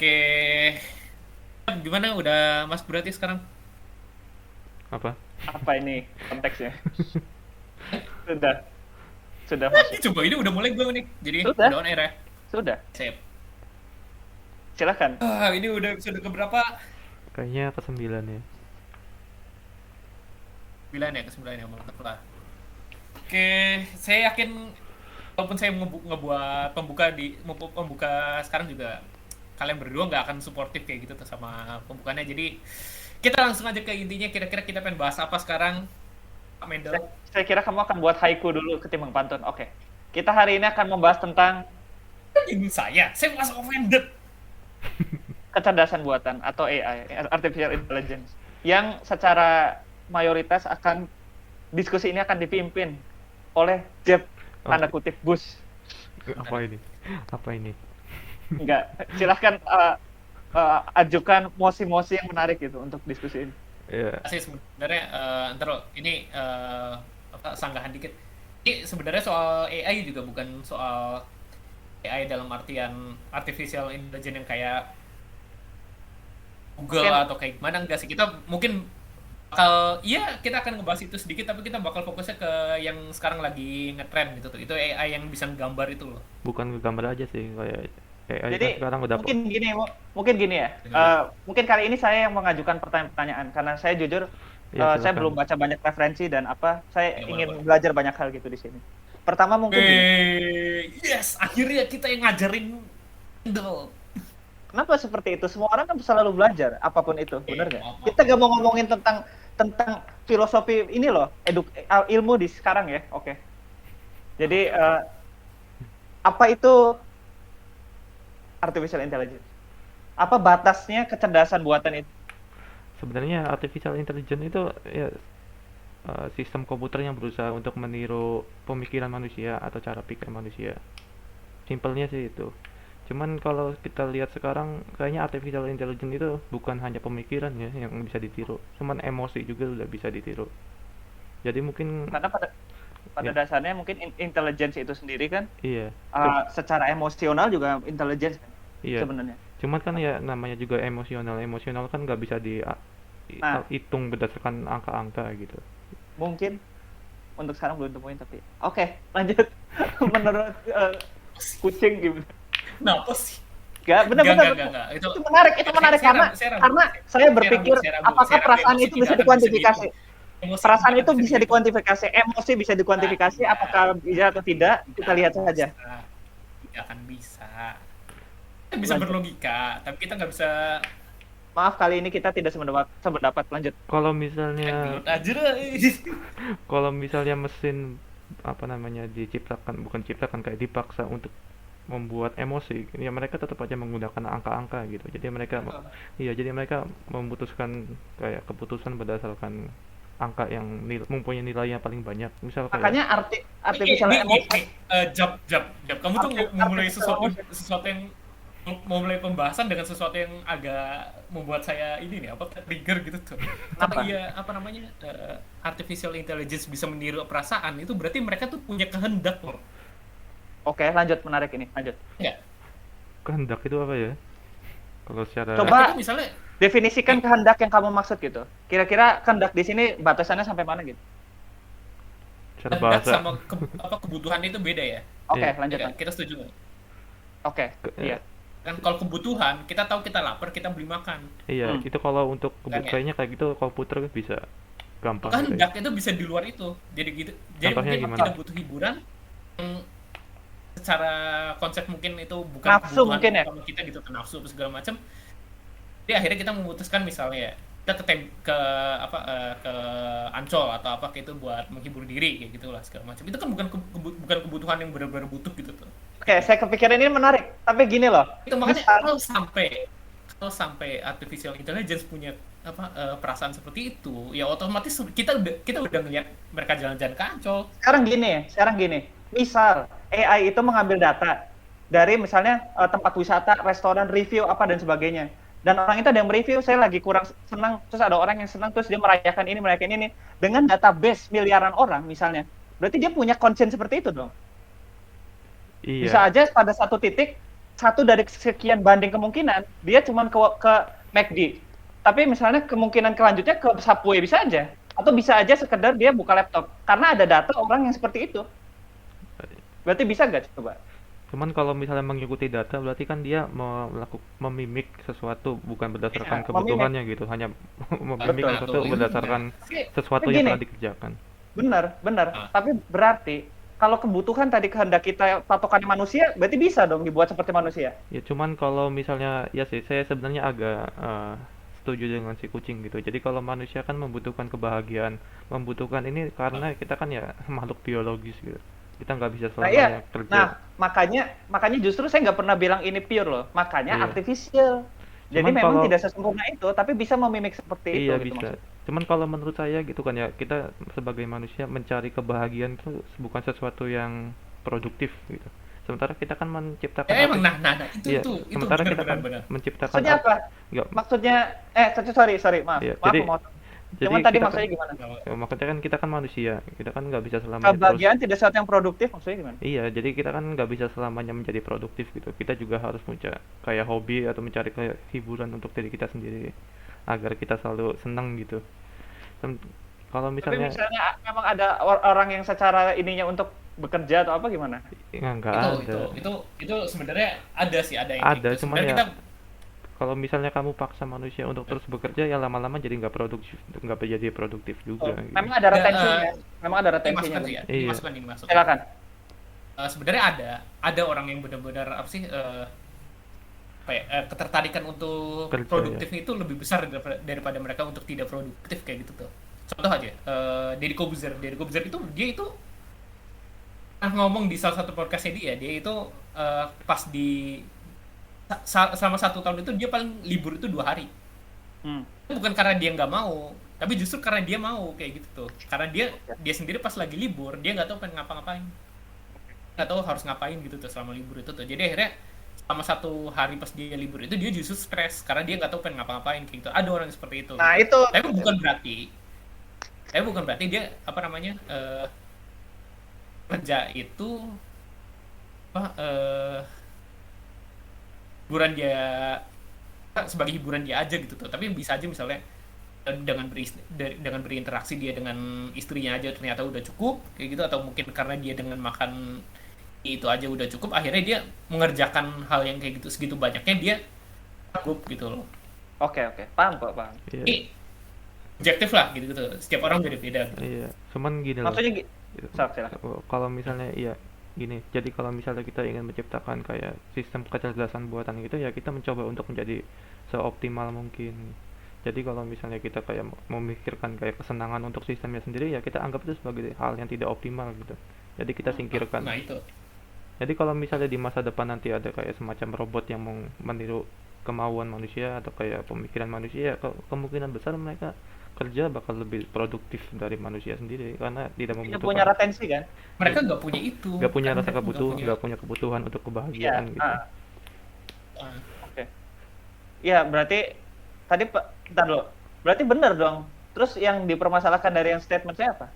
Oke, gimana udah Mas berarti sekarang? Apa? Apa ini konteksnya? Sudah, sudah Nanti masuk. coba ini udah mulai belum nih? Jadi Sudah, udah on air ya? sudah. Sip. Silakan. Ini udah episode keberapa? Kayaknya ke-9 ya. 9 ya, ke-9 ya, mantap lah. Oke, saya yakin walaupun saya ngebuat pembuka sekarang juga kalian berdua nggak akan suportif kayak gitu tuh sama pembukaannya. Jadi kita langsung aja ke intinya. Kira-kira kita pengen bahas apa sekarang, Pak Mendel? Saya kira kamu akan buat haiku dulu ketimbang pantun. Oke. Kita hari ini akan membahas tentang Ini saya merasa offended. kecerdasan buatan atau AI, Artificial Intelligence, yang secara mayoritas diskusi ini akan dipimpin oleh Jeff Oh, tanda kutip Bush. apa ini? Apa ini? Enggak, silahkan ajukan mosi-mosi yang menarik gitu untuk diskusi ini. Ya, Sih sebenarnya ntar lo, ini sanggahan dikit. Ini sebenarnya soal AI juga bukan soal AI dalam artian artificial intelligence yang kayak Google Mungkin, atau kayak gimana, enggak sih. Kita mungkin bakal, iya kita akan ngebahas itu sedikit, tapi kita bakal fokusnya ke yang sekarang lagi ngetrend gitu tuh. Itu AI yang bisa gambar itu loh. bukan gambar aja sih, kayak AI kan jadi sekarang udah mungkin gini ya. Mungkin kali ini saya yang mengajukan pertanyaan-pertanyaan karena saya jujur ya saya belum silakan. baca banyak referensi dan apa. Saya Ya boleh ingin boleh. belajar banyak hal gitu di sini. Pertama mungkin gini. Yes, akhirnya kita yang ngajarin Kindle. Kenapa seperti itu? Semua orang kan selalu belajar, apapun itu, benar nggak? Maaf, maaf. Kita gak mau ngomongin tentang filosofi ini loh, ilmu di sekarang ya, oke. Jadi apa itu artificial intelligence? Apa batasnya kecerdasan buatan itu? Sebenarnya artificial intelligence itu ya sistem komputer yang berusaha untuk meniru pemikiran manusia atau cara pikir manusia. Simpelnya sih itu. Cuman kalau kita lihat sekarang kayaknya artificial intelligence itu bukan hanya pemikiran ya yang bisa ditiru, cuman emosi juga udah bisa ditiru. Jadi mungkin Karena pada ya, dasarnya mungkin intelligence itu sendiri kan iya. Cum- secara emosional juga intelligence kan iya. sebenarnya. Cuman kan ya namanya juga emosional. Emosional kan nggak bisa Nah, dihitung berdasarkan angka-angka gitu. mungkin untuk sekarang belum temuin tapi oke, lanjut. Menurut kucing gitu. Kenapa sih? Gak, benar Enggak, benar enggak, benar. enggak. Itu menarik, karena saya berpikir apakah perasaan Emosi itu bisa tidak akan bisa dikuantifikasi. dihitung. Emosi Perasaan tidak itu bisa bisa dihitung. dikuantifikasi, emosi bisa dikuantifikasi, Tidak, apakah bisa atau tidak, kita lihat saja. tidak akan bisa. Kita bisa Lanjut. berlogika, tapi kita nggak bisa Maaf kali ini kita tidak sependapat. Lanjut. Kalau misalnya gelut aja deh. kalau misalnya mesin apa namanya diciptakan bukan ciptakan kayak dipaksa untuk membuat emosi, ya mereka tetap aja menggunakan angka-angka gitu. Jadi mereka iya, jadi mereka memutuskan kayak keputusan berdasarkan angka yang mempunyai nilai yang paling banyak. Misal kayak Makanya Nih, artificial nih, nih, emotion, nih. Jab. Kamu tuh memulai artificial emotion. sesuatu yang mau mulai pembahasan dengan sesuatu yang agak membuat saya ini nih apa trigger gitu tuh. Kalau Kenapa? iya apa namanya artificial intelligence bisa meniru perasaan itu berarti mereka tuh punya kehendak loh. Oke, lanjut, menarik ini. Lanjut. Enggak. kehendak itu apa ya? Kalau secara Coba Berarti tuh misalnya definisikan kehendak yang kamu maksud gitu. Kira-kira kehendak di sini batasannya sampai mana gitu? secara kehendak bahasa, sama kebutuhan itu beda ya. Oke, iya, lanjut. Ya kan? Kita setuju nggak? Oke, iya. Kan kalau kebutuhan kita tahu kita lapar kita beli makan. iya, Hmm. itu kalau untuk Kan ya? kayaknya kayak gitu komputer bisa gampang gitu ya. Kehendak itu bisa di luar itu. Jadi gitu. Jadi Contohnya mungkin gimana? kita butuh hiburan yang secara konsep mungkin itu bukan Nafsu kebutuhan mungkin ya? utama kita gitu, ke nafsu segala macam. Jadi akhirnya kita memutuskan misalnya ya, kita ke apa ke Ancol atau apa kayak itu buat menghibur diri kayak gitulah segala macam. Itu kan bukan kebutuhan yang benar-benar butuh gitu tuh. Oke, saya kepikiran ini menarik. Tapi gini loh, Itu makanya misal, kalau sampai artificial intelligence punya apa perasaan seperti itu, ya otomatis kita udah ngeliat mereka jalan-jalan ke Ancol. sekarang gini. Misal AI itu mengambil data dari misalnya tempat wisata, restoran, review apa dan sebagainya. Dan orang itu ada yang mereview, saya lagi kurang senang, terus ada orang yang senang, terus dia merayakan ini dengan database miliaran orang misalnya. Berarti dia punya konsen seperti itu dong. Bisa Iya, aja pada satu titik satu dari sekian banding kemungkinan dia cuman ke McD. Tapi misalnya kemungkinan kelanjutnya ke Subway bisa aja. Atau bisa aja sekedar dia buka laptop. Karena ada data orang yang seperti itu. Berarti bisa nggak coba? Cuman kalau misalnya mengikuti data berarti kan dia memimik sesuatu bukan berdasarkan Iya, kebutuhannya gitu, hanya memimik Betul. sesuatu berdasarkan sesuatu Tapi yang gini. telah dikerjakan. Benar. Ah. Tapi berarti kalau kebutuhan tadi kehendak kita patokannya manusia, berarti bisa dong dibuat seperti manusia. Ya cuman kalau misalnya ya sih saya sebenarnya agak setuju dengan si kucing gitu. Jadi kalau manusia kan membutuhkan kebahagiaan, membutuhkan ini karena kita kan ya makhluk biologis gitu. Kita nggak bisa Nah iya, selamanya kerja. nah makanya justru saya nggak pernah bilang ini pure loh. Makanya Iya. artificial. Jadi Cuman memang kalau- tidak sesempurna itu, tapi bisa memimik seperti Iya itu gitu bisa. maksudnya. Cuman kalau menurut saya gitu kan ya, kita sebagai manusia mencari kebahagiaan itu bukan sesuatu yang produktif gitu. Sementara kita kan menciptakan Ya emang arti- nah Iya, itu sementara kita kan benar. menciptakan Maksudnya apa? Nggak, Maksudnya sorry, maaf. Iya, Maaf jadi- memotong. jadi Cuman tadi kita maksudnya kan, gimana? ya, maksudnya kan kita kan manusia, kita kan nggak bisa selamanya terus. Kebahagiaan tidak sesuatu yang produktif maksudnya gimana? Iya, jadi kita kan nggak bisa selamanya menjadi produktif gitu. Kita juga harus punya kayak hobi atau mencari kayak hiburan untuk diri kita sendiri agar kita selalu senang gitu. Kalau Tapi misalnya misalnya memang ada orang yang secara ininya untuk bekerja atau apa gimana? ya, nggak ada. Itu sebenarnya ada sih, ada yang Ada, kayak gitu. cuman Sebenarnya ya kita kalau misalnya kamu paksa manusia untuk terus bekerja ya lama-lama jadi nggak produktif, nggak menjadi produktif juga gitu. Memang ada Ya, retensinya. Memang ada retensinya. dimasukkan sih ya, Iya. dimasukkan. Silakan. Sebenarnya ada orang yang benar-benar apa sih ketertarikan untuk Kerja, produktif itu lebih besar daripada mereka untuk tidak produktif kayak gitu tuh. Contoh aja, Deddy Kobuzer itu dia itu pernah ngomong di salah satu podcastnya dia itu pas di selama 1 tahun itu dia paling libur itu 2 hari. Bukan karena dia nggak mau, tapi justru karena dia mau kayak gitu tuh. Karena dia sendiri pas lagi libur dia nggak tahu pengen ngapa-ngapain, nggak tahu harus ngapain gitu tuh selama libur itu tuh. Jadi akhirnya selama 1 hari pas dia libur itu dia justru stres karena dia nggak tahu pengen ngapa-ngapain kayak gitu. Ada orang yang seperti itu. Nah, itu Tapi bukan berarti dia apa namanya kerja itu hiburan dia sebagai hiburan dia aja gitu tuh. Tapi bisa aja misalnya dengan berinteraksi dia dengan istrinya aja ternyata udah cukup kayak gitu, atau mungkin karena dia dengan makan itu aja udah cukup, akhirnya dia mengerjakan hal yang kayak gitu segitu banyaknya dia cukup gitu loh. Oke. Paham kok, paham. Iya. Ini objektif lah gitu. Setiap orang beda-beda gitu. Iya, cuman gini loh. Maksudnya Gitu. silakan. Kalau misalnya iya gini, jadi kalau misalnya kita ingin menciptakan kayak sistem kecerdasan buatan gitu ya kita mencoba untuk menjadi seoptimal mungkin. Jadi kalau misalnya kita kayak memikirkan kayak kesenangan untuk sistemnya sendiri ya kita anggap itu sebagai hal yang tidak optimal gitu. Jadi kita singkirkan. Nah itu. Jadi kalau misalnya di masa depan nanti ada kayak semacam robot yang mau meniru kemauan manusia atau kayak pemikiran manusia, kemungkinan besar mereka kerja bakal lebih produktif dari manusia sendiri karena tidak Dia punya membutuhkan, retensi kan? Mereka nggak punya itu. nggak punya Kan rasa mereka kebutuhan, punya. nggak punya kebutuhan untuk kebahagiaan Iya. gitu. Ah. Oke. Iya, berarti tadi bentar dulu. Berarti benar dong. Terus yang dipermasalahkan dari yang statement saya apa?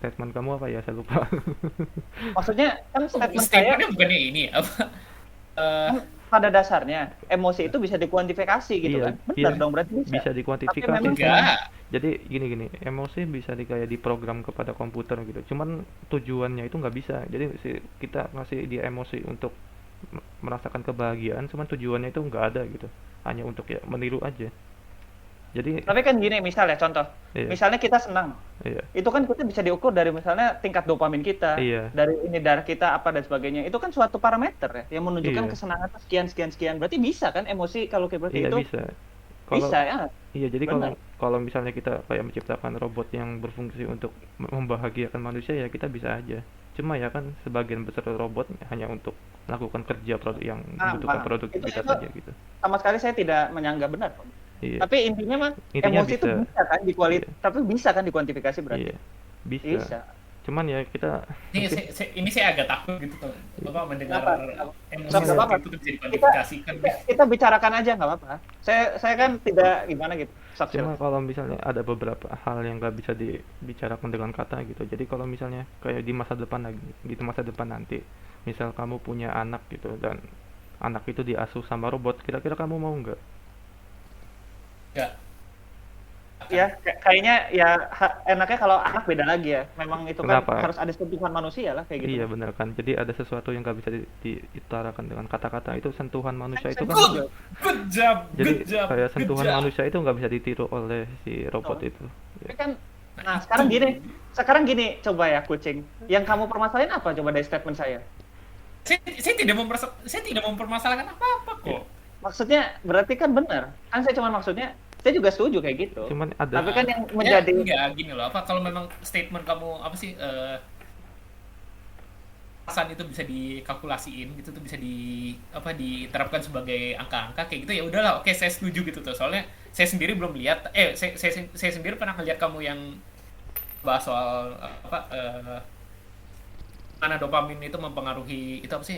Statement kamu apa ya? Saya lupa. Maksudnya kan statement saya Statementnya bukannya ini apa? kan pada dasarnya emosi itu bisa dikuantifikasi gitu Iya, kan? Benar iya. dong, berarti bisa. Bisa dikuantifikasi. Tapi memang- Enggak. Jadi gini, emosi bisa kayak diprogram kepada komputer gitu. Cuman tujuannya itu nggak bisa. Jadi kita ngasih dia emosi untuk merasakan kebahagiaan, cuman tujuannya itu nggak ada gitu. Hanya untuk ya meniru aja. Jadi Tapi kan gini misalnya contoh, iya, misalnya kita senang, iya, itu kan kita bisa diukur dari misalnya tingkat dopamin kita, Iya. dari ini darah kita apa dan sebagainya. Itu kan suatu parameter ya yang menunjukkan Iya. kesenangan sekian. Berarti bisa kan emosi kalau kayak berarti iya itu bisa. Kalau bisa ya. Iya, jadi Benar. kalau misalnya kita kayak menciptakan robot yang berfungsi untuk membahagiakan manusia ya kita bisa aja. Cuma ya kan sebagian besar robot hanya untuk melakukan kerja yang membutuhkan Paham. produktivitas Itu- saja gitu. Sama sekali saya tidak menyanggah benar. Iya. Tapi intinya mah Intinya emosi itu bisa. bisa kan Iya. tapi bisa kan dikuantifikasi berarti. Iya. Bisa. Bisa. Cuman ya kita Ini saya agak takut gitu tuh. Bapak mendengar Kenapa? emosi Nggak seperti apa-apa. itu bisa dikuantifikasikan. Kita bicarakan aja nggak apa-apa. Saya kan tidak gimana gitu. Sok, Cuma silakan. kalau misalnya ada beberapa hal yang nggak bisa dibicarakan dengan kata gitu. Jadi kalau misalnya kayak di masa depan nanti, misal kamu punya anak gitu dan anak itu diasuh sama robot, kira-kira kamu mau nggak? Nggak Ya, kayaknya ya enaknya kalau anak beda lagi ya. Memang itu kan Kenapa? harus ada sentuhan manusia lah kayak gitu. Iya benar kan. Jadi ada sesuatu yang nggak bisa diutarakan dengan kata-kata. Itu sentuhan manusia itu Saya kan. setuju. good job Jadi good job kayak good sentuhan job. manusia itu nggak bisa ditiru oleh si robot Betul. itu. Tapi Ya. kan, nah sekarang gini coba ya kucing. Yang kamu permasalahin apa coba dari statement saya? Saya tidak mempermasalahkan apa-apa Iya. kok. Maksudnya berarti kan benar. Kan saya cuma maksudnya, saya juga setuju kayak gitu. Cuman ada Tapi kan yang Ya, menjadi enggak gini loh, apa kalau memang statement kamu apa sih perasaan itu bisa dikalkulasiin gitu tuh, bisa diterapkan sebagai angka-angka kayak gitu, ya udahlah, oke, saya setuju gitu tuh. Soalnya saya sendiri belum lihat, saya sendiri pernah ngeliat kamu yang bahas soal mana dopamin itu mempengaruhi itu apa sih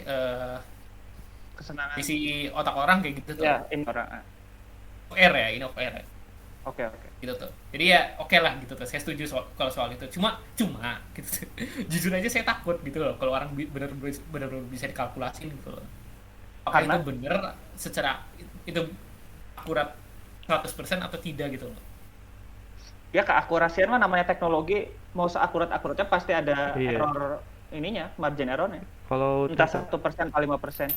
kesenangan. isi otak orang kayak gitu tuh. Ya, ini orang. Ini off air ya Oke, oke. gitu tuh. Jadi ya oke lah gitu tuh. Saya setuju kalau soal itu. Cuma gitu tuh. Jujur aja saya takut gitu loh kalau orang benar-benar bisa dikalkulasi gitu loh. Apakah Karena? itu benar secara itu akurat 100% atau tidak gitu loh. Ya keakurasian mah namanya teknologi, mau seakurat-akuratnya pasti ada Iya. error ininya, margin errornya. kalau Entah tentang- 1% atau 5%.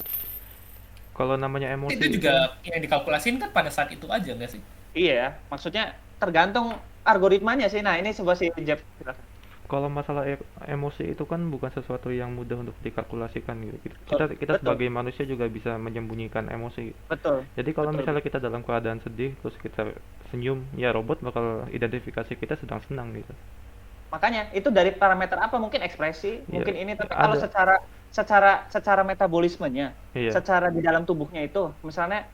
kalau namanya emosi Itu juga yang dikalkulasin kan pada saat itu aja nggak sih? Iya ya, maksudnya tergantung algoritmanya sih. Nah, ini sebuah si Jeff. kalau masalah emosi itu kan bukan sesuatu yang mudah untuk dikalkulasikan gitu. Kita Betul. sebagai manusia juga bisa menyembunyikan emosi. Betul. Jadi kalau Betul. misalnya kita dalam keadaan sedih terus kita senyum, ya robot bakal identifikasi kita sedang senang gitu. Makanya itu dari parameter apa? Mungkin ekspresi, Iya, mungkin ini. Tapi ada. kalau secara metabolismenya, Iya. secara di dalam tubuhnya itu, misalnya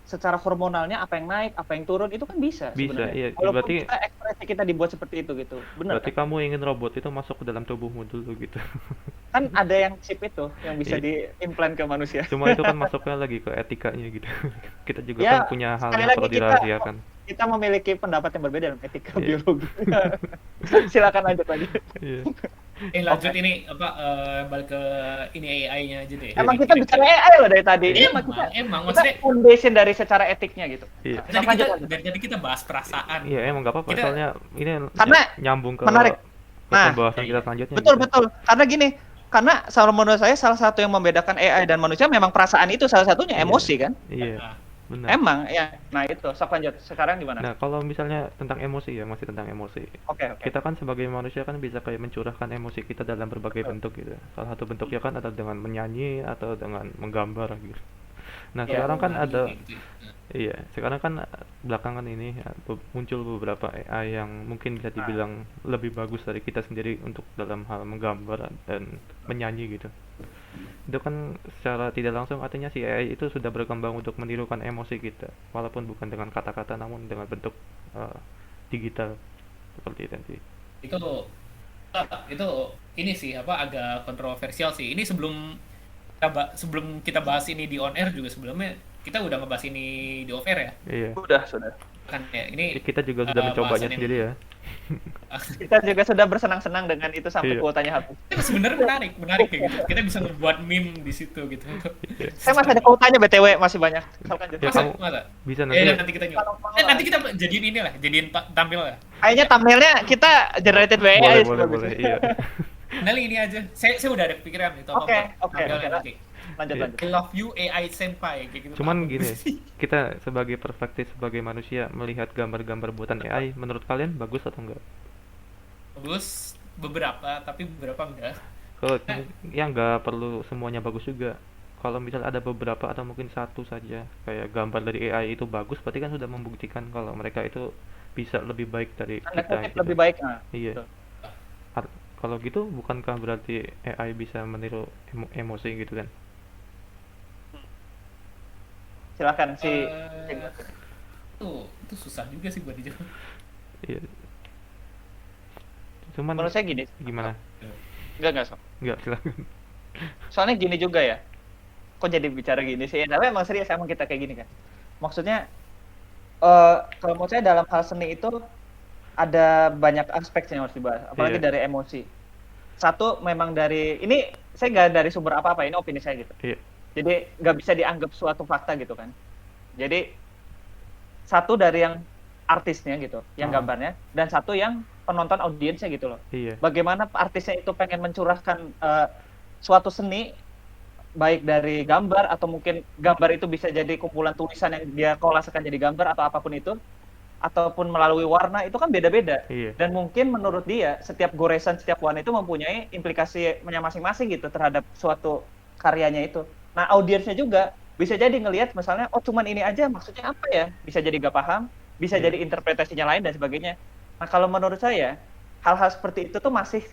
secara hormonalnya apa yang naik, apa yang turun, itu kan bisa Bisa, sebenarnya. iya. Walaupun Berarti- kita ekspresi kita dibuat seperti itu gitu, benar Berarti kan? kamu ingin robot itu masuk ke dalam tubuhmu dulu gitu. Kan ada yang chip itu yang bisa Iya. diimplant ke manusia. Cuma itu kan masuknya lagi ke etikanya gitu. Kita juga Ya, kan punya hal sekali yang lagi perlu dirahasiakan. kita memiliki pendapat yang berbeda dalam etika Iya. biologi. Silakan lanjut lagi. Iya. Lanjut ini balik ke ini AI-nya aja deh. Emang Jadi kita bicara AI loh dari tadi. Iya, Emang kita maksudnya foundation dari secara etiknya gitu. Iya. dari tadi kita bahas perasaan. Iya, emang gak apa-apa Kita- soalnya ini Karena nyambung ke menarik. Nah, pembahasan kita selanjutnya. Betul gitu. betul. Karena gini, karena menurut saya salah satu yang membedakan AI dan manusia memang perasaan itu salah satunya Iya. emosi kan. Iya, Nah, benar. Emang ya. Nah itu. Sok lanjut. Sekarang gimana? Nah, kalau misalnya tentang emosi ya, masih tentang emosi. Oke oke. Kita kan sebagai manusia kan bisa kayak mencurahkan emosi kita dalam berbagai Betul. bentuk gitu. Salah satu bentuknya kan ada dengan menyanyi atau dengan menggambar gitu. Nah, Iya, sekarang kan ada gitu. iya, sekarang kan belakangan ini muncul beberapa AI yang mungkin bisa dibilang lebih bagus dari kita sendiri untuk dalam hal menggambar dan menyanyi gitu. Itu kan secara tidak langsung artinya si AI itu sudah berkembang untuk menirukan emosi kita, walaupun bukan dengan kata-kata namun dengan bentuk digital seperti itu nanti. Itu ini sih agak kontroversial sih. Ini sebelum kita bahas ini di on air juga, sebelumnya kita udah ngebahas ini di off air ya. Iya. Sudah. Kan ya, ini Kita juga sudah mencobanya bahasan yang- sendiri ya. Kita juga sudah bersenang-senang dengan itu sampai Iya. kuotanya habis. itu sebenarnya menarik kayak gitu. Kita bisa membuat meme di situ gitu. Saya masih ada kuotanya BTW masih banyak. Sok lanjut. Ya, kamu- Masa? Bisa nanti. Nanti kita nanti kita jadiin ini lah, jadiin tampil lah. Kayaknya thumbnailnya kita generated by AI. Boleh, iya. Nah, ini aja. Saya udah ada pikiran itu Oke. tampilnya nanti. Lanjut Iya. lanjut. I love you AI senpai kayak gitu. Cuman gini, kita sebagai perspektif sebagai manusia melihat gambar-gambar buatan AI, menurut kalian bagus atau enggak? bagus beberapa, tapi beberapa enggak. Kalau yang nggak perlu semuanya bagus juga. Kalau misalnya ada beberapa atau mungkin satu saja kayak gambar dari AI itu bagus, berarti kan sudah membuktikan kalau mereka itu bisa lebih baik dari Tanda kita. kutip gitu. lebih baik. Nah, Iya. betul. Kalau gitu bukankah berarti AI bisa meniru emosi gitu kan? Silakan si Itu susah juga sih buat dijawab. Iya. Cuman menurut saya gini. gimana? Enggak Sob. Enggak, silakan. Soalnya gini juga ya. Kok jadi bicara gini sih? Tapi emang serius emang kita kayak gini kan. Maksudnya kalau menurut saya dalam hal seni itu ada banyak aspek yang harus dibahas, apalagi Iya. dari emosi. Satu memang dari ini saya nggak dari sumber apa-apa, ini opini saya gitu. Iya. Jadi nggak bisa dianggap suatu fakta gitu kan. Jadi satu dari yang artisnya gitu, yang Ah. gambarnya, dan satu yang penonton audiensnya gitu loh. Iya. Bagaimana artisnya itu pengen mencurahkan suatu seni, baik dari gambar atau mungkin gambar itu bisa jadi kumpulan tulisan yang dia kolasekan jadi gambar atau apapun itu, ataupun melalui warna itu kan beda-beda. Iya. Dan mungkin menurut dia setiap goresan, setiap warna itu mempunyai implikasinya masing-masing gitu terhadap suatu karyanya itu. Nah, audiensnya juga bisa jadi ngelihat misalnya, oh cuman ini aja maksudnya apa ya? Bisa jadi gak paham, bisa Iya. jadi interpretasinya lain dan sebagainya. Nah, kalau menurut saya hal-hal seperti itu tuh masih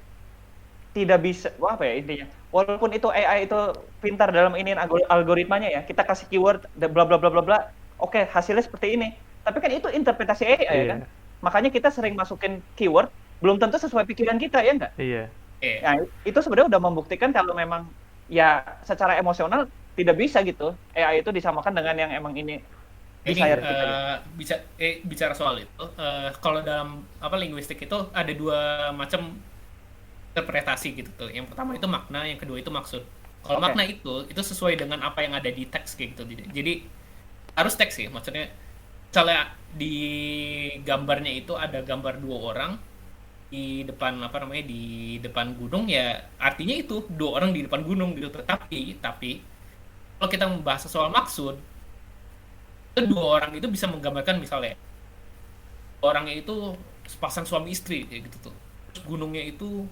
tidak bisa, wah apa ya intinya. Walaupun itu AI itu pintar dalam ini algoritmanya ya, kita kasih keyword bla bla bla bla bla, oke hasilnya seperti ini. Tapi kan itu interpretasi AI ya kan. Iya. Makanya kita sering masukin keyword belum tentu sesuai pikiran kita ya enggak. Iya. Nah, itu sebenarnya udah membuktikan kalau memang ya secara emosional tidak bisa gitu AI itu disamakan dengan yang emang ini Ini desire kita gitu. bicara soal itu, kalau dalam linguistik itu ada dua macam interpretasi gitu tuh. Yang pertama itu makna, yang kedua itu maksud. Kalau Oke. makna itu sesuai dengan apa yang ada di teks kayak gitu. Jadi harus teks sih, maksudnya misalnya di gambarnya itu ada gambar dua orang di depan di depan gunung, ya artinya itu dua orang di depan gunung gitu. Tapi kalau kita membahas soal maksud, itu dua orang itu bisa menggambarkan misalnya orangnya itu sepasang suami istri kayak gitu tuh. Terus gunungnya itu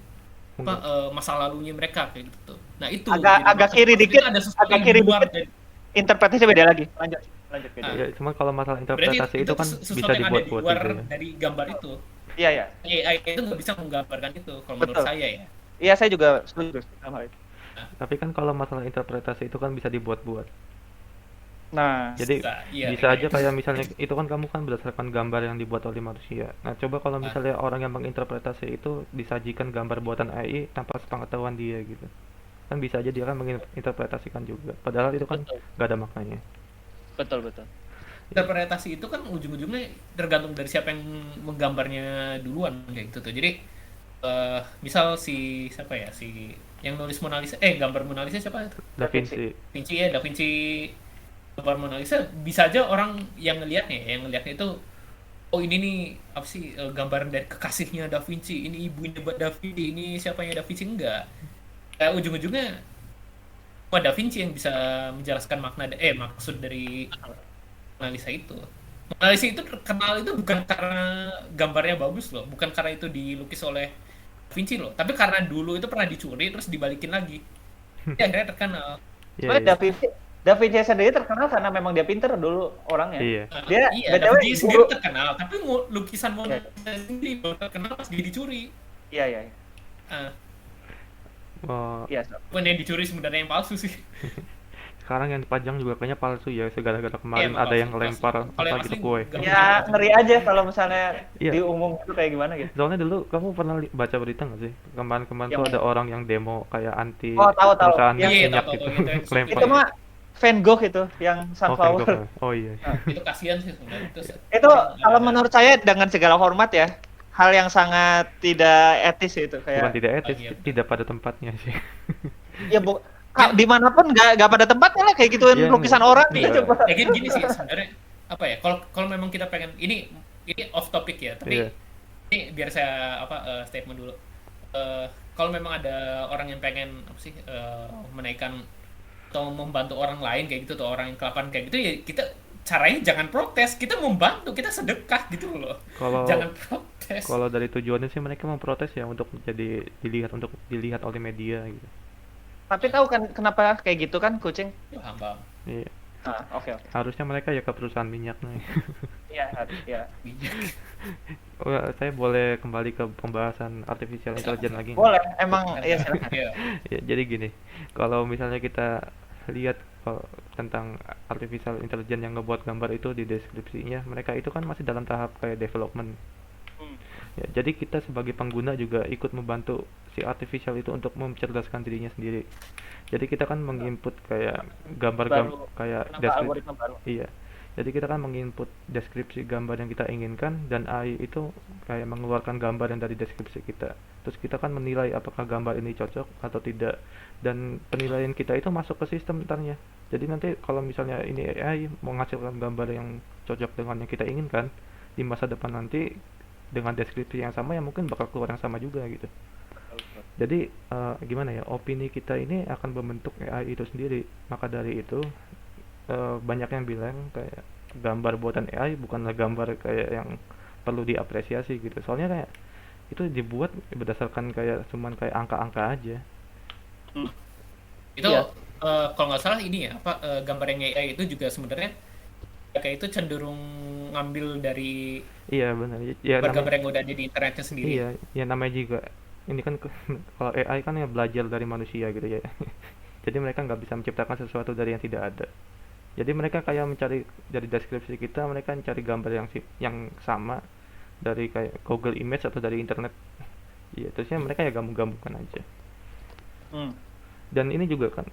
masa lalunya mereka kayak gitu tuh. Nah itu Agak kiri maksud dikit, itu ada sesuatu agak yang kiri di luar dikit. dari, Interpretasinya beda lagi. Lanjut beda. Ya, cuma kalau masalah berarti interpretasi itu kan sesuatu bisa yang ada di dibuat-buat luar juga ya. dari gambar itu. Iya ya. AI itu nggak bisa menggambarkan itu kalau menurut Betul. saya ya. Iya, saya juga setuju sama hal itu. Tapi kan kalau masalah interpretasi itu kan bisa dibuat-buat. Nah, Jadi Iya, bisa aja gitu. kayak misalnya itu kan kamu kan berdasarkan gambar yang dibuat oleh manusia. Nah, coba kalau Ah. misalnya orang yang menginterpretasi itu disajikan gambar buatan AI tanpa sepengetahuan dia gitu. Kan bisa aja dia kan menginterpretasikan juga. Padahal itu kan betul, nggak ada maknanya. betul, betul. Interpretasi itu kan ujung-ujungnya tergantung dari siapa yang menggambarnya duluan kayak gitu tuh. Jadi misal siapa ya, si yang nulis Mona Lisa, gambar Mona Lisa siapa? Da Vinci. Da Vinci gambar Mona Lisa, bisa aja orang yang ngelihatnya itu, oh ini nih apa sih, gambaran dari kekasihnya Da Vinci, ini ibunya Da Vinci, ini siapanya Da Vinci. Enggak, ujung-ujungnya cuma Da Vinci yang bisa menjelaskan maksud dari Mona Lisa itu. Mona Lisa itu terkenal itu bukan karena gambarnya bagus loh, bukan karena itu dilukis oleh Da Vinci loh, tapi karena dulu itu pernah dicuri terus dibalikin lagi. Dia akhirnya terkenal. Iya, Sebenarnya iya. Da Vinci sendiri terkenal karena memang dia pinter dulu orangnya. Iya. Dia Iya, Da BTW Vinci guru. sendiri terkenal, tapi lukisan Mona Iya, Lisa sendiri baru terkenal pas dia dicuri. iya, iya. Ah, Oh, Iya, so. bukan yang dicuri sebenarnya yang palsu sih. sekarang yang dipajang juga kayaknya palsu ya. Segala-gala kemarin Emang ada yang palsu. lempar Kalau yang apa gitu asli kue. nggak Ya ngeri aja kalau misalnya Iya. diumum itu kayak gimana gitu. Soalnya dulu kamu pernah baca berita nggak sih? Kemarin-kemarin Yang tuh mana? ada orang yang demo kayak anti Oh, tahu. perusahaan Yang Iya, minyak tahu, gitu. tahu, itu yang Lempar. itu mah Van Gogh itu yang Oh, Van Sunflower. Gogh. Oh iya. Nah, itu kasihan sih sebenarnya. itu kalau menurut saya dengan segala hormat ya, hal yang sangat tidak etis itu Bukan kayak tidak etis, iya. tidak pada tempatnya sih. ya dimanapun nggak pada tempatnya lah kayak gituin Iya, lukisan orang iya. gitu coba. Gini sih sebenarnya, apa ya, kalau memang kita pengen ini off topic ya, tapi Iya. ini biar saya statement dulu. Kalau memang ada orang yang pengen menaikkan atau membantu orang lain kayak gitu, atau orang yang kelaparan kayak gitu, ya kita caranya jangan protes, kita membantu, kita sedekah gitu loh. Kalau Jangan protes. kalau dari tujuannya sih mereka memprotes ya untuk dilihat oleh media gitu. Tapi tahu kan kenapa kayak gitu kan kucing? Paham, paham. Iya. Oke. Harusnya mereka ya ke perusahaan minyak nih. Iya, ya. Oh, saya boleh kembali ke pembahasan artificial intelligence lagi nggak? Boleh, emang ya silakan. Iya. Ya, jadi gini, kalau misalnya kita lihat tentang artificial intelligence yang ngebuat gambar itu di deskripsinya, mereka itu kan masih dalam tahap kayak development. Hmm. Ya, jadi kita sebagai pengguna juga ikut membantu si artificial itu untuk mencerdaskan dirinya sendiri. Jadi kita kan menginput kayak Baru kayak kenapa algoritma baru? Iya. Jadi kita kan menginput deskripsi gambar yang kita inginkan dan AI itu kayak mengeluarkan gambar yang dari deskripsi kita. Terus kita kan menilai apakah gambar ini cocok atau tidak, dan penilaian kita itu masuk ke sistem ntarnya. Jadi nanti kalau misalnya ini AI menghasilkan gambar yang cocok dengan yang kita inginkan, di masa depan nanti dengan deskripsi yang sama ya mungkin bakal keluar yang sama juga gitu. Jadi gimana ya, opini kita ini akan membentuk AI itu sendiri. Maka dari itu banyak yang bilang kayak gambar buatan AI bukanlah gambar kayak yang perlu diapresiasi gitu. Soalnya kayak itu dibuat berdasarkan kayak cuman kayak angka-angka aja. Itu Iya. kalau nggak salah ini ya apa gambar yang AI itu juga sebenarnya kayak itu cenderung ngambil dari Iya benar. Ya namanya gambar-gambar yang udah ada di internetnya sendiri. iya, ya namanya juga ini kan kalau AI kan ya belajar dari manusia gitu ya. Jadi mereka nggak bisa menciptakan sesuatu dari yang tidak ada. Jadi mereka kayak mencari dari deskripsi kita, mereka mencari gambar yang sama dari kayak Google Image atau dari internet. Iya, terusnya mereka ya gabung-gabungkan aja. Hmm. Dan ini juga kan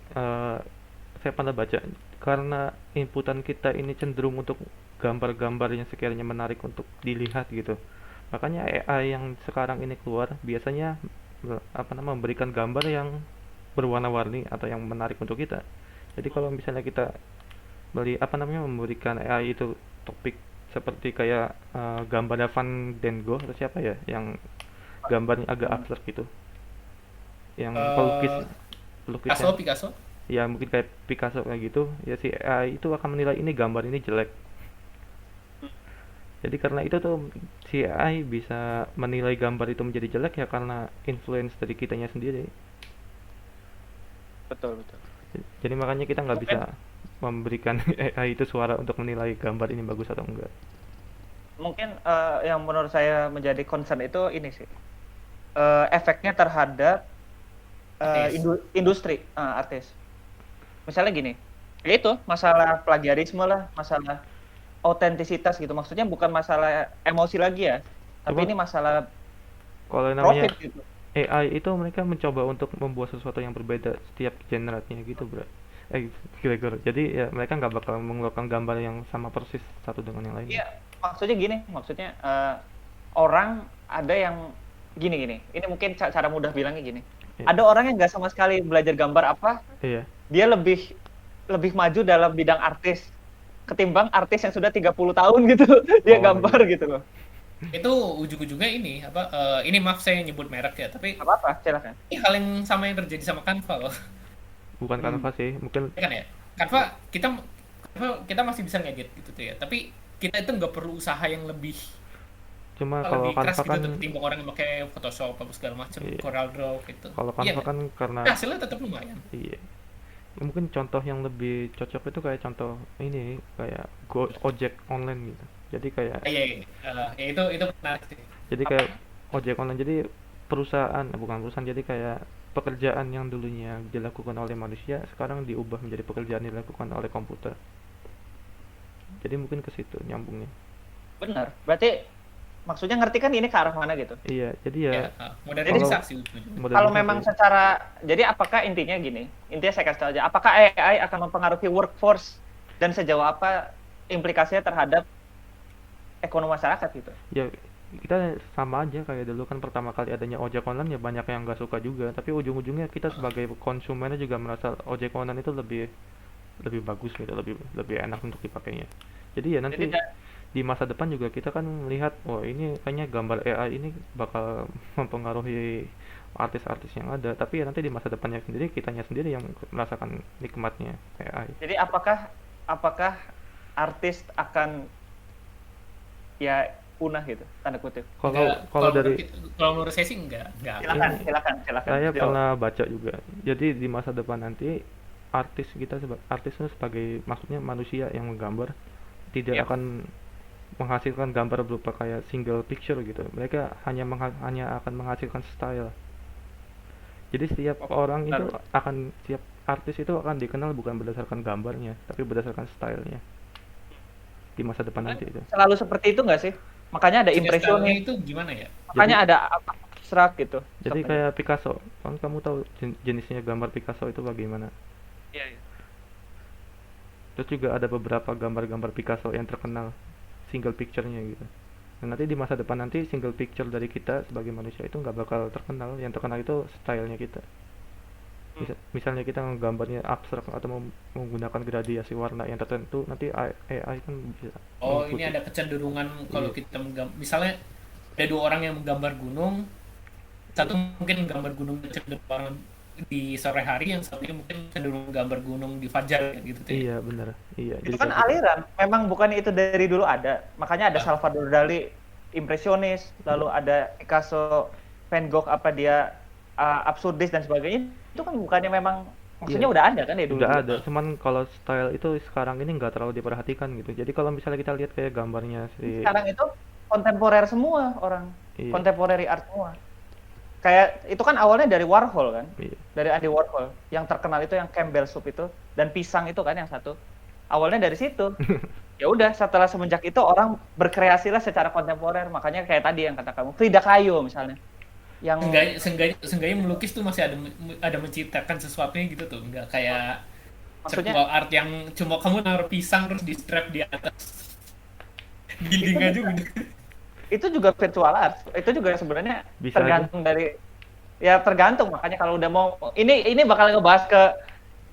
saya pernah baca karena inputan kita ini cenderung untuk gambar-gambar yang sekiranya menarik untuk dilihat gitu. Makanya AI yang sekarang ini keluar biasanya memberikan gambar yang berwarna-warni atau yang menarik untuk kita. Jadi kalau misalnya kita memberikan AI itu topik seperti kayak gambarnya Van Den Gogh atau siapa ya yang gambarnya agak abstrak gitu. Yang Eh, pelukisnya Picasso. ya mungkin kayak Picasso kayak gitu, ya si AI itu akan menilai ini gambar ini jelek. Jadi karena itu tuh si AI bisa menilai gambar itu menjadi jelek ya karena influence dari kitanya sendiri. Betul, betul. Jadi makanya kita nggak bisa Mungkin memberikan AI itu suara untuk menilai gambar ini bagus atau enggak. mungkin yang menurut saya menjadi concern itu ini sih. Efeknya terhadap Artis. industri artis. Misalnya gini, ya itu masalah plagiarisme lah, masalah autentisitas gitu. Maksudnya bukan masalah emosi lagi ya, tapi Cuma ini masalah kalau namanya profit gitu. AI itu mereka mencoba untuk membuat sesuatu yang berbeda setiap generasinya gitu bro. Gregor. Jadi ya mereka nggak bakal mengeluarkan gambar yang sama persis satu dengan yang lainnya. Iya, maksudnya gini, maksudnya orang ada yang gini. Ini mungkin cara mudah bilangnya gini. Iya. Ada orang yang nggak sama sekali belajar gambar apa, Iya. dia lebih maju dalam bidang artis ketimbang artis yang sudah 30 tahun gitu dia Oh gambar iya. gitu loh. Itu ujung-ujungnya ini apa ini maaf saya nyebut merek ya, tapi Apa-apa, silakan. ini hal yang sama yang terjadi sama Canva loh. Bukan Hmm. kanvas sih, mungkin Ya kan ya? Canva kita masih bisa ngedit gitu tuh ya, tapi kita itu nggak perlu usaha yang lebih cuma kalau keras kanva gitu kan tuh ketimbang orang yang pakai Photoshop apa segala macam, iya. Corel Draw gitu. Kalau Iya kanva nggak? kan karena Tapi hasilnya tetap lumayan. iya. Mungkin contoh yang lebih cocok itu kayak contoh ini kayak ojek online gitu. Jadi kayak Iya, iya. Ya itu menarik sih. kayak ojek online jadi perusahaan bukan perusahaan jadi kayak pekerjaan yang dulunya dilakukan oleh manusia sekarang diubah menjadi pekerjaan yang dilakukan oleh komputer. Jadi mungkin ke situ nyambungnya. Benar. Berarti maksudnya ngerti kan ini ke arah mana gitu. Iya, jadi ya Ya, kalau modernisasi ujung-ujungnya. Kalau memang modernisasi. secara, jadi apakah intinya gini, intinya saya kasih tahu aja, apakah AI akan mempengaruhi workforce dan sejauh apa implikasinya terhadap ekonomi masyarakat gitu? Ya kita sama aja kayak dulu kan pertama kali adanya ojek online ya banyak yang nggak suka juga tapi ujung-ujungnya kita sebagai konsumennya juga merasa ojek online itu lebih lebih bagus gitu lebih lebih enak untuk dipakainya jadi ya Jadi nanti di masa depan juga kita kan melihat oh ini kayaknya gambar AI ini bakal mempengaruhi artis-artis yang ada tapi ya nanti di masa depannya sendiri kitanya sendiri yang merasakan nikmatnya AI. jadi apakah artis akan ya punah gitu, tanda kutip? kalau Enggak, kalau dari kalau menurut saya sih enggak. Silakan, ini silakan. saya Jawab. pernah baca juga. Jadi di masa depan nanti artis itu sebagai maksudnya manusia yang menggambar tidak Iya. akan menghasilkan gambar berupa kayak single picture gitu. Mereka hanya akan menghasilkan style. Jadi setiap Oh, orang itu benar. setiap artis itu akan dikenal bukan berdasarkan gambarnya, tapi berdasarkan stylenya di masa depan nanti itu. Selalu seperti itu nggak sih? Makanya ada Maksudnya style-nya impresionis, itu gimana ya? makanya Jadi ada abstrak gitu. jadi Contohnya. kayak Picasso. Kan kamu tahu jenisnya gambar Picasso itu bagaimana? Iya, iya. Terus juga ada beberapa gambar-gambar Picasso yang terkenal single picture-nya gitu. Dan nanti di masa depan nanti single picture dari kita sebagai manusia itu nggak bakal terkenal. Yang terkenal itu stylenya kita. Misalnya kita nggambarnya abstrak atau menggunakan gradiasi warna yang tertentu, nanti AI kan bisa Oh, ini mengikuti. ada kecenderungan kalau Iya, kita misalnya ada dua orang yang menggambar gunung, satu mungkin menggambar gunung cenderung di sore hari, yang satunya mungkin cenderung gambar gunung di fajar gitu tuh ya. iya benar. Iya, Itu jadi kan kayak gitu. aliran, memang bukan itu dari dulu ada. Makanya ada Ah, Salvador Dali, impresionis, Iya, lalu ada Picasso, Van Gogh apa dia absurdis dan sebagainya. Itu kan bukannya memang iya, maksudnya udah ada kan ya udah dulu-dulu. ada. ah. Cuman kalau style itu sekarang ini nggak terlalu diperhatikan gitu. Jadi kalau misalnya kita lihat kayak gambarnya si, Sekarang itu kontemporer semua orang, iya, contemporary art semua. Kayak itu kan awalnya dari Warhol kan, iya, dari Andy Warhol. Yang terkenal itu yang Campbell Soup itu dan pisang itu kan yang satu. Awalnya dari situ. Ya udah setelah semenjak itu orang berkreasilah secara kontemporer. Makanya kayak tadi yang kata kamu Frida Kahlo misalnya. Yang Seenggaknya melukis tuh masih ada menciptakan sesuatunya gitu tuh, nggak kayak maksudnya sebuah art yang cuma kamu naruh pisang terus di strap di atas itu dinding aja juga udah. itu juga virtual art. Itu juga sebenarnya bisa aja. tergantung dari ya tergantung makanya kalau udah mau ini bakal ngebahas ke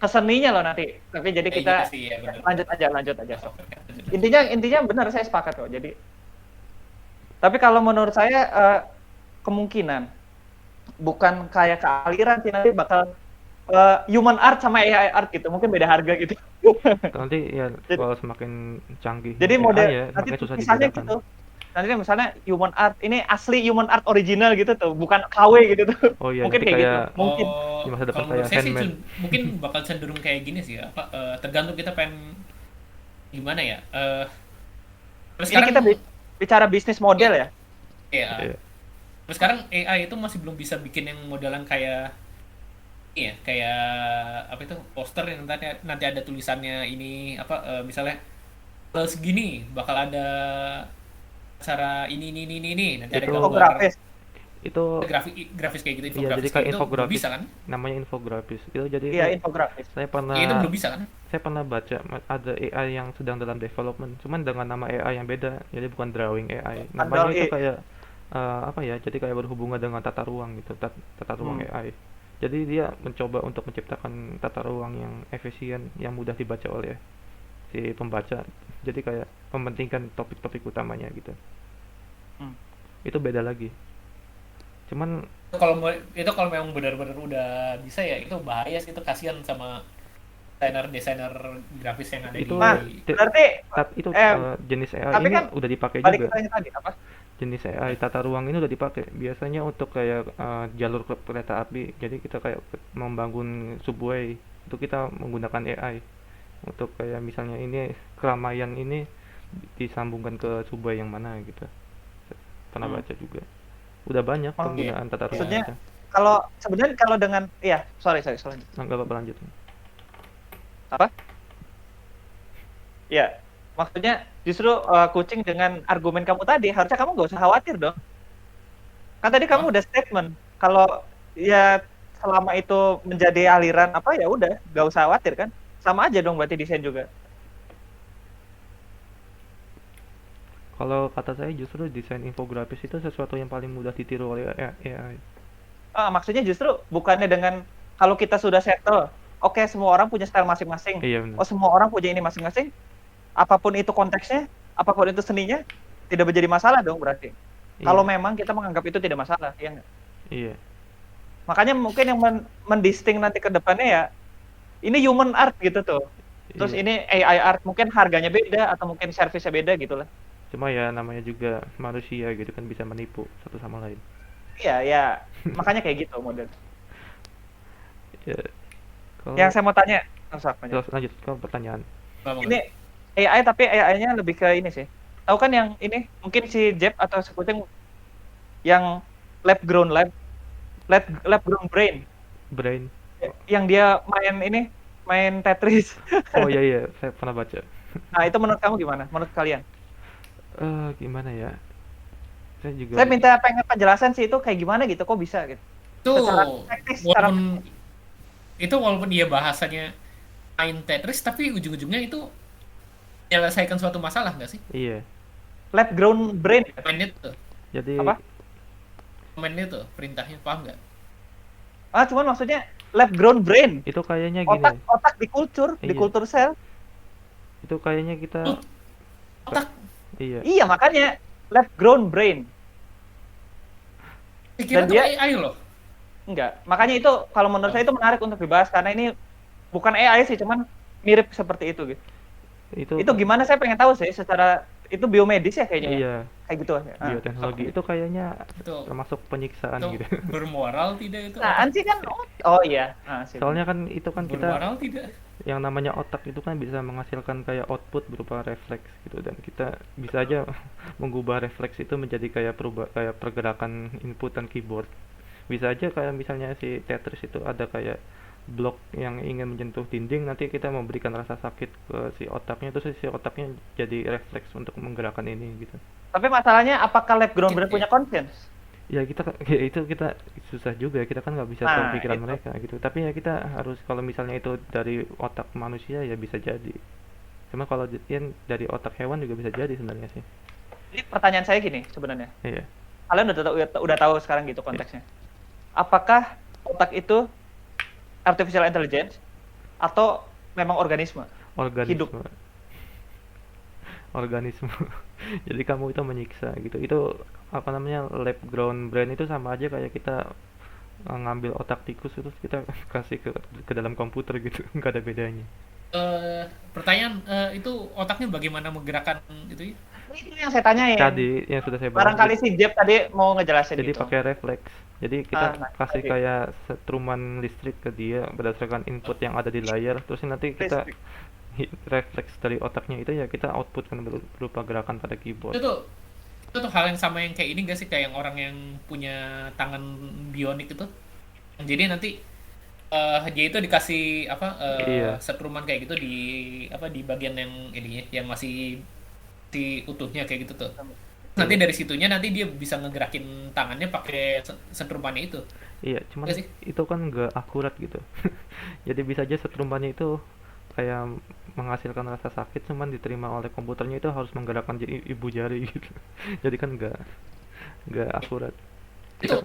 seninya loh nanti. Tapi jadi Kayak gitu kita sih ya, bener. lanjut aja. So. Intinya benar saya sepakat kok. Jadi tapi kalau menurut saya kemungkinan bukan kayak kealiran sih nanti bakal human art sama AI art gitu. Mungkin beda harga gitu. Nanti ya Jadi, kalau semakin canggih jadi AI model ya, nanti makin susah tulisannya dibedakan. gitu. Nanti misalnya human art ini asli human art original gitu tuh, bukan KW gitu tuh. Oh iya, Mungkin nanti kayak gitu. kayak Mungkin. di Oh, masa depan kalau menurut kayak saya sih handmade. mungkin bakal cenderung kayak gini sih, tergantung kita pengen gimana ya. Terus Ini sekarang kita bicara bisnis model ya. ya, Iya. terus sekarang AI itu masih belum bisa bikin yang modelan kayak ini ya, kayak apa itu poster yang nanti ada tulisannya ini apa, misalnya tanggal segini bakal ada acara ini, nanti ada Itu gambar Infografis. grafis kayak gitu, iya, jadi infografis kayak kayak gitu belum infografis. bisa kan? Namanya infografis. Itu jadi Iya, itu infografis. saya Ya itu pernah belum bisa kan? saya pernah baca ada AI yang sedang dalam development, cuman dengan nama AI yang beda. Jadi bukan drawing AI. Namanya Android. itu kayak apa ya? Jadi kayak berhubungan dengan tata ruang gitu, tata ruang Hmm. AI. Jadi dia mencoba untuk menciptakan tata ruang yang efisien, yang mudah dibaca oleh si pembaca. Jadi kayak mementingkan topik-topik utamanya gitu. Hmm. Itu beda lagi. Cuman Itu kalau memang benar-benar udah bisa ya, itu bahaya sih, itu kasihan sama desainer grafis yang ada itu Nah, di berarti itu eh jenis AI tapi ini kan udah dipakai balik juga. ke yang tadi apa? Jenis AI tata ruang ini udah dipakai biasanya untuk kayak jalur kereta api. Jadi kita kayak membangun subway itu kita menggunakan AI untuk kayak misalnya ini keramaian ini disambungkan ke subway yang mana gitu. Pernah Hmm. baca juga. Udah banyak Maksud- penggunaan tata ruang Maksudnya itu. kalau sebenarnya kalau dengan iya, sorry. Nah, nggak apa-apa, lanjut. Apa? Ya, maksudnya justru kucing dengan argumen kamu tadi harusnya kamu nggak usah khawatir dong. Kan tadi kamu Hah? udah statement kalau ya selama itu menjadi aliran apa ya udah nggak usah khawatir kan. Sama aja dong berarti desain juga. Kalau kata saya justru desain infografis itu sesuatu yang paling mudah ditiru oleh AI. Maksudnya justru bukannya dengan kalau kita sudah settle, oke semua orang punya style masing-masing. Iya benar. Oh semua orang punya ini masing-masing. Apapun itu konteksnya, apapun itu seninya, tidak menjadi masalah dong berarti. Kalau Iya, memang kita menganggap itu tidak masalah, ya nggak? iya, Makanya mungkin yang mendisting nanti ke depannya ya, ini human art gitu tuh. Terus iya. ini AI art, mungkin harganya beda atau mungkin servisnya beda gitu lah. Cuma ya namanya juga manusia gitu kan bisa menipu satu sama lain. Iya, ya makanya kayak gitu model. Ya, Yang kalau saya mau tanya, terus lanjut ke pertanyaan. ini AI tapi AI-nya lebih ke ini sih. Tahu kan yang ini mungkin si Jeb atau si Kucing yang lab grown brain Brain. yang dia main Tetris. Oh iya iya, saya pernah baca. Nah, itu menurut kamu gimana? Menurut kalian? Gimana ya? Saya juga Saya pengen penjelasan sih itu kayak gimana gitu, kok bisa gitu. itu Secara teknis, secara walaupun dia bahasanya main Tetris, tapi ujung-ujungnya itu menyelesaikan suatu masalah nggak sih? iya. lab grown brain. Mainnya tuh, Jadi Apa? perintahnya paham nggak? Cuman maksudnya lab grown brain. Itu kayaknya gini. Otak di Iya. kultur sel. Itu kayaknya kita Otak. iya. Iya, makanya lab grown brain. Pikiran Dan tuh dia- AI loh. Enggak. Makanya itu kalau menurut saya itu menarik untuk dibahas karena ini bukan AI sih, cuman mirip seperti itu gitu. Itu gimana saya pengen tahu sih secara itu biomedis ya kayaknya. Iya, Kayak gitu. bioteknologi itu kayaknya Itu termasuk penyiksaan itu gitu. bermoral tidak itu? Nah, sih kan oh iya. Sip. Soalnya kan itu kan kita Bermoral tidak? yang namanya otak itu kan bisa menghasilkan kayak output berupa refleks gitu, dan kita bisa aja mengubah refleks itu menjadi kayak pergerakan input dan keyboard. Bisa aja kayak misalnya si Tetris itu ada kayak blok yang ingin menyentuh dinding, nanti kita memberikan rasa sakit ke si otaknya, terus si otaknya jadi refleks untuk menggerakkan ini gitu. Tapi masalahnya apakah lab grown brain punya conscience? Ya ya itu kita susah juga, kita kan nggak bisa tahu Nah, pikiran itu. mereka gitu, tapi ya kita harus, kalau misalnya itu dari otak manusia ya bisa jadi, cuma kalau yang dari otak hewan juga bisa jadi sebenarnya sih. Jadi pertanyaan saya gini sebenarnya. Iya, Kalian udah tahu sekarang gitu konteksnya. Apakah otak itu artificial intelligence atau memang organisme? organisme Hidup. organisme. Jadi kamu itu menyiksa gitu, itu apa namanya, lab grown brain itu sama aja kayak kita ngambil otak tikus terus kita kasih ke dalam komputer gitu. Nggak ada bedanya. Pertanyaan itu otaknya bagaimana menggerakkan itu ya? Itu yang saya tanyain. Tadi yang sudah saya bahas, Barangkali si Jeb tadi mau ngejelasin jadi gitu. pakai refleks. Jadi kita Nah, kasih oke. kayak setruman listrik ke dia berdasarkan input yang ada di layar, terus nanti kita refleks dari otaknya itu ya kita outputkan berupa gerakan pada keyboard. Itu tuh hal yang sama yang kayak ini gak sih, kayak yang orang yang punya tangan bionik itu. Jadi nanti dia itu dikasih Iya. setruman kayak gitu di bagian yang ini yang masih di utuhnya kayak gitu tuh. Nanti dari situnya nanti dia bisa ngegerakin tangannya pakai setrumannya itu. Iya, cuman Nggak sih? itu kan nggak akurat gitu. Jadi bisa aja setrumannya itu kayak menghasilkan rasa sakit, cuman diterima oleh komputernya itu harus menggerakkan jadi ibu jari gitu. Jadi kan nggak akurat. Itu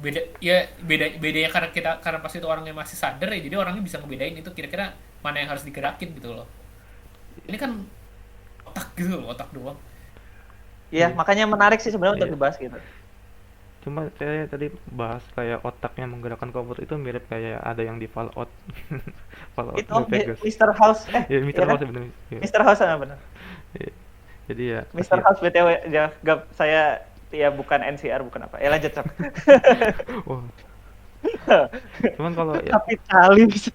bedanya karena pas itu orangnya masih sadar ya, jadi orangnya bisa ngebedain itu kira-kira mana yang harus digerakin gitu loh. Ini kan otak gitu loh, otak doang. Iya, Iya. makanya menarik sih sebenarnya untuk Iya. dibahas gitu. Cuma saya tadi bahas kayak otaknya menggerakkan komputer itu mirip kayak ada yang di Fallout. Fallout Itu New Vegas. Mr. House Ya, Mr. iya kan? House sebenarnya. Iya. Mr. House benar. Iya. Jadi ya Mr. House BTW ya, saya ya bukan NCR bukan apa. Lanjut Cok. Wah. Cuman kalau ya, Kapitalis.